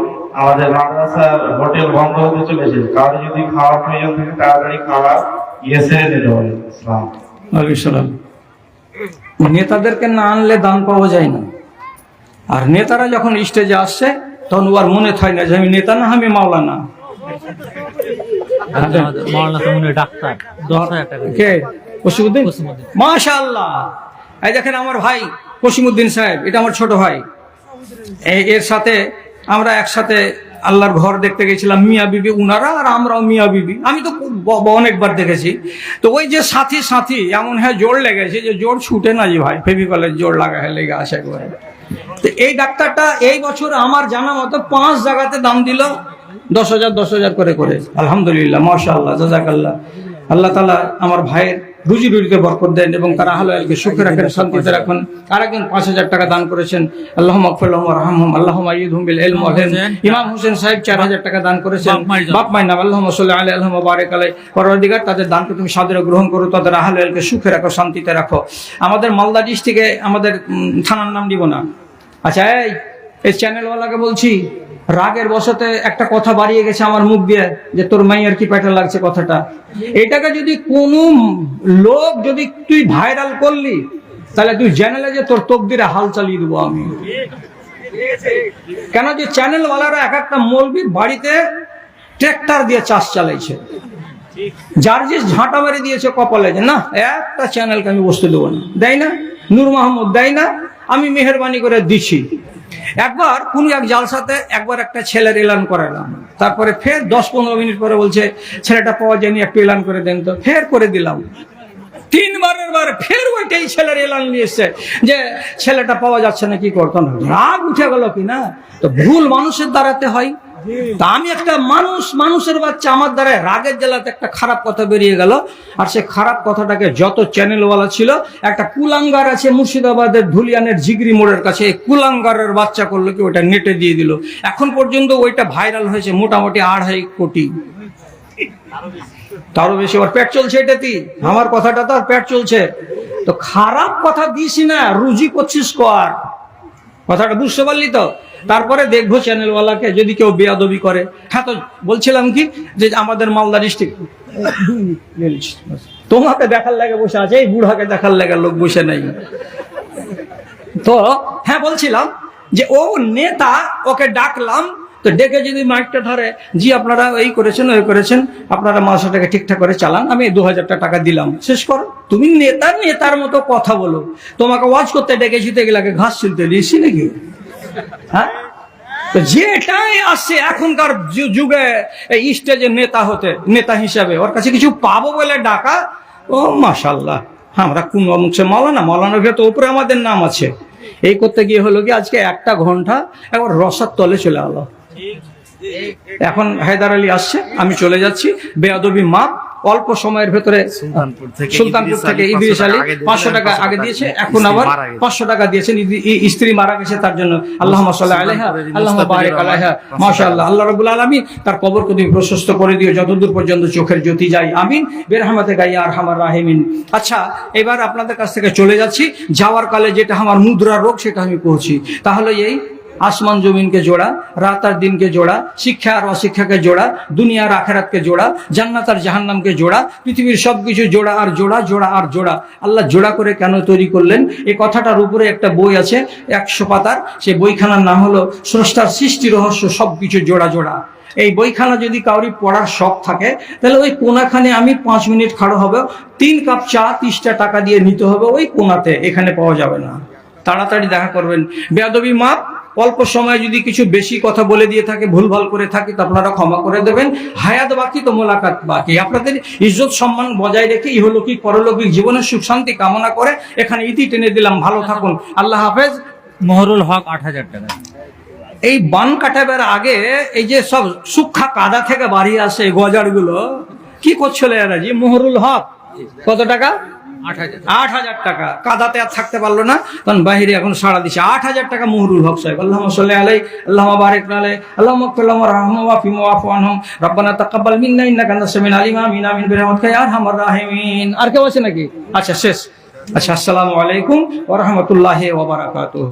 আমাদের মাদ্রাসার হোটেল বন্ধ হতে চলেছে, কারো যদি খাওয়ার প্রয়োজন থাকে তাড়াতাড়ি খাওয়া ইয়েসে নিতে হবে। ওয়ালাইকুম সালাম। নেতাদেরকে না আনলে দান পাওয়া যায় না, আর নেতারা যখন স্টেজে আসছে তখন ওর মনে হয় না যে আমি নেতা না, আমি মাওলানা। ডাক্তার 10,000 টাকা কে? কসিমউদ্দিন। মাশাআল্লাহ, এই দেখেন আমার ভাই কসিমউদ্দিন সাহেব, এটা আমার ছোট ভাই। এর সাথে আমরা একসাথে আল্লাহর ঘর দেখতে গেছিলাম, মিয়া বিবি উনারা আর আমরাও মিয়া বিবি। আমি তো অনেকবার দেখেছি। তো ওই যে সাথী সাথী এমন হ্যাঁ জোর লেগেছে যে জোর ছুটে না, যে ভাই ফেভিকলের জোর লাগা লেগে আসে একবারে। তো এই ডাক্তারটা এই বছর আমার জানা মতো 5 জায়গাতে দাম দিল 10,000 করে করে। আলহামদুলিল্লাহ, মাশাআল্লাহ, জাযাকাল্লাহ। আল্লাহ তাআলা আমার ভাইয়ের রুজি রুজিতে বরকত দেন এবং তারা আহলে আলকে সুখে রাখেন, শান্তিতে রাখুন। আরেকজন 5,000 টাকা দান করেছেন, আল্লাহুম্মা আগফির লাহুম ওয়ারহামহুম আল্লাহুম্মা আইয়িদহুম বিল ইলম ওয়াল হিলম। ইমাম হোসেন সাহেব 4,000 টাকা দান করেছেন, বাপ মায়ের নাম আল্লাহুম্মা সাল্লি আলাইহি আল্লাহুম্মা বারিক আলাইহি। পরওয়ারদিগার তাদের দানকে তুমি সাদরে গ্রহণ করো, তাদের আহলে আলকে সুখে রাখো, শান্তিতে রাখো। আমাদের মালদা ডিস্ট্রিক্টে আমাদের থানার নাম দিব না। আচ্ছা, এই চ্যানেলওয়ালাকে বলছি, রাগের বশতে একটা কথা বাড়িয়ে গেছে আমার মুখ দিয়ে, যে তোর মাইয়ার কি পেটে লাগছে কথাটা। এটাকে যদি কোনো লোক যদি তুই ভাইরাল করলি, তাহলে তুই চ্যানেলে যে তোর তকদিরে হাল চালিয়ে দেবো আমি। কেন যে চ্যানেলওয়ালারা এক একটা মৌলবীর বাড়িতে ট্র্যাক্টর দিয়ে চাষ চালাইছে, যার যে ঝাঁটা মেরে দিয়েছে কপালে, যে না একটা চ্যানেলকে আমি বসতে দেবো না, দেয় না। নূর মাহমুদ দেয় না, আমি মেহরবানি করে দিচ্ছি। একবার কোন এক জালসাতে একবার একটা ছেলের এলান করালাম, তারপরে ফের 10-15 মিনিট পরে বলছে ছেলেটা পাওয়া যায়নি, একটু এলান করে দেন তো। ফের করে দিলাম, 3বারের বার ফের ওইটাই ছেলের এলান নিয়ে এসছে যে ছেলেটা পাওয়া যাচ্ছে না, কি করতাম। রাগ উঠে গেল কি না, তো ভুল মানুষের দ্বারাতে হয়। তা আমি একটা মানুষের বাচ্চা, আমার দ্বারা রাগের জ্বালাতে একটা খারাপ কথা বেরিয়ে গেল। আর সে খারাপ কথাটাকে যত চ্যানেলওয়ালা ছিল, একটা কুলাঙ্গার আছে মুর্শিদাবাদের ধুলিয়ানের জিগরি মোড়ের কাছে, এই কুলাঙ্গারের বাচ্চা করলো কি ওটা নেটে দিয়ে দিল। এখন পর্যন্ত ওইটা ভাইরাল হয়েছে মোটামুটি 2.5 কোটি, তারও বেশি। ওর পেট চলছে এটাতেই, আমার কথাটা তো আর পেট চলছে। তো খারাপ কথা দিছি না, রুজি করছিস কর, কথাটা বুঝতে পারলি তো। তারপরে দেখবো চ্যানেলওয়ালাকে যদি কেউ বেয়াদবি করে। হ্যাঁ, তো বলছিলাম কি যে আমাদের মালদা ডিস্ট্রিক্ট, তোমাকে দেখার লাগে বসে আছে, এই বুড়াকে দেখার লাগে লোক বসে নাই। তো হ্যাঁ, বলছিলাম যে ও নেতা, ওকে ডাকলাম, তো ডেকে যদি মাইকটা ধরে, জি আপনারা এই করেছেন ওই করেছেন, আপনারা মাসাটাকে ঠিকঠাক করে চালান, আমি 2,000 টাকা দিলাম, শেষ করো। তুমি নেতার মতো কথা বলো, তোমাকে ওয়াজ করতে ডেকেছি তো এগুলাকে ঘাস ছিলতে দিয়েছি নাকি? হ্যাঁ, তো যেটাই আসছে এখনকার যুগে এই স্টেজে নেতা হিসাবে ওর কাছে কিছু পাবো বলে ডাকা, ও মাশাল্লাহ, আমরা কোন অমুক সে মৌলানার ভেতর উপরে আমাদের নাম আছে। এই করতে গিয়ে হলো কি আজকে 1 ঘন্টা একবার রসার তলে চলে গেল। এখন হায়দার আলী আসছে, আমি চলে যাচ্ছি, বেয়াদবি মাপ। অল্প সময়ের ভেতরে সুলতানপুর থেকে ইদ্রিস আলী 500 টাকা আগে দিয়েছে, এখন আবার 500 টাকা দিয়েছেন। স্ত্রী মারা গেছে, তার জন্য আল্লাহুম্মা সাল্লি আলাইহা আল্লাহুম্মা বারিক আলাইহা। মাশাআল্লাহ, আল্লাহ রাব্বুল আলামিন তার কবরকে তুমি প্রশস্ত করে দিও, যতদূর পর্যন্ত চোখের জ্যোতি যায়, আমিন বিরহমাতিকা ইয়া আরহামার রাহিমিন। আচ্ছা, এবার আপনাদের কাছ থেকে চলে যাচ্ছি, যাওয়ার কালে যেটা আমার মুদ্রা রোগ সেটা আমি পৌঁছি। তাহলে এই আসমান জমিনকে জোড়া, রাত আর দিনকে জোড়া, শিক্ষা আর অশিক্ষাকে জোড়া, দুনিয়া আর আখেরাতকে জোড়া, জান্নাত আর জাহান্নামকে জোড়া, পৃথিবীর সবকিছু জোড়া আর জোড়া, জোড়া আর জোড়া। আল্লাহ জোড়া করে কেন তৈরি করলেন, এই কথাটার উপরে একটা বই আছে 100 পাতার, সেই বইখানার নাম হলো স্রষ্টার সৃষ্টি রহস্য, সবকিছু জোড়া জোড়া। এই বইখানা যদি কাউরি পড়ার শখ থাকে, তাহলে ওই কোনাখানে আমি 5 মিনিট খাড়ো হবে, 3 কাপ চা 30 টাকা দিয়ে নিতে হবে, ওই কোনাতে, এখানে পাওয়া যাবে না। তাড়াতাড়ি দেখা করবেন। বেয়াদবি মাপ, অল্প সময়ে যদি কিছু বেশি কথা বলে দিয়ে থাকে, ভুলভাল করে থাকি, তো আপনারা ক্ষমা করে দেবেন। হায়াত বাকি তো মোলাকাত বাকি। আপনাদের ইজ্জত সম্মান বজায় রেখে ইহলৌকিক পরলৌকিক জীবনের সুখ শান্তি কামনা করে এখানে ইতি টেনে দিলাম। ভালো থাকুন, আল্লাহ হাফেজ। মহরুল হক 8,000 টাকা। এই বান কাটাবার আগে এই যে সব সুক্ষা কাদা থেকে বাড়ি আসে গজারগুলো, কি করছিল এরা? জি, মহরুল হক কত টাকা? 8,000 টাকা। কাদাতে আর থাকতে পারলো না, তখন বাহিরে এখন সাড়া দিচ্ছে। 8,000 টাকা মহরুল হক সাহেব। আল্লাহুম্মা সাল্লি আলাইহি আল্লাহুম্মা বারিক আলাইহি আল্লাহুম্মা আগফির লাহুম ওয়ারহামহুম ওয়াফি ওয়াফু আনহুম রব্বানা তাকাব্বাল মিন্না ইন্নাকা আনতাস সামিউল আলিম আমিন আমিন বিরহমাতিকা ইয়া আরহামার রাহিমিন। আর কেউ আছে নাকি? আচ্ছা, শেষ। আচ্ছা, আসসালামু আলাইকুম ওয়া রাহমাতুল্লাহি ওয়া বারাকাতুহু।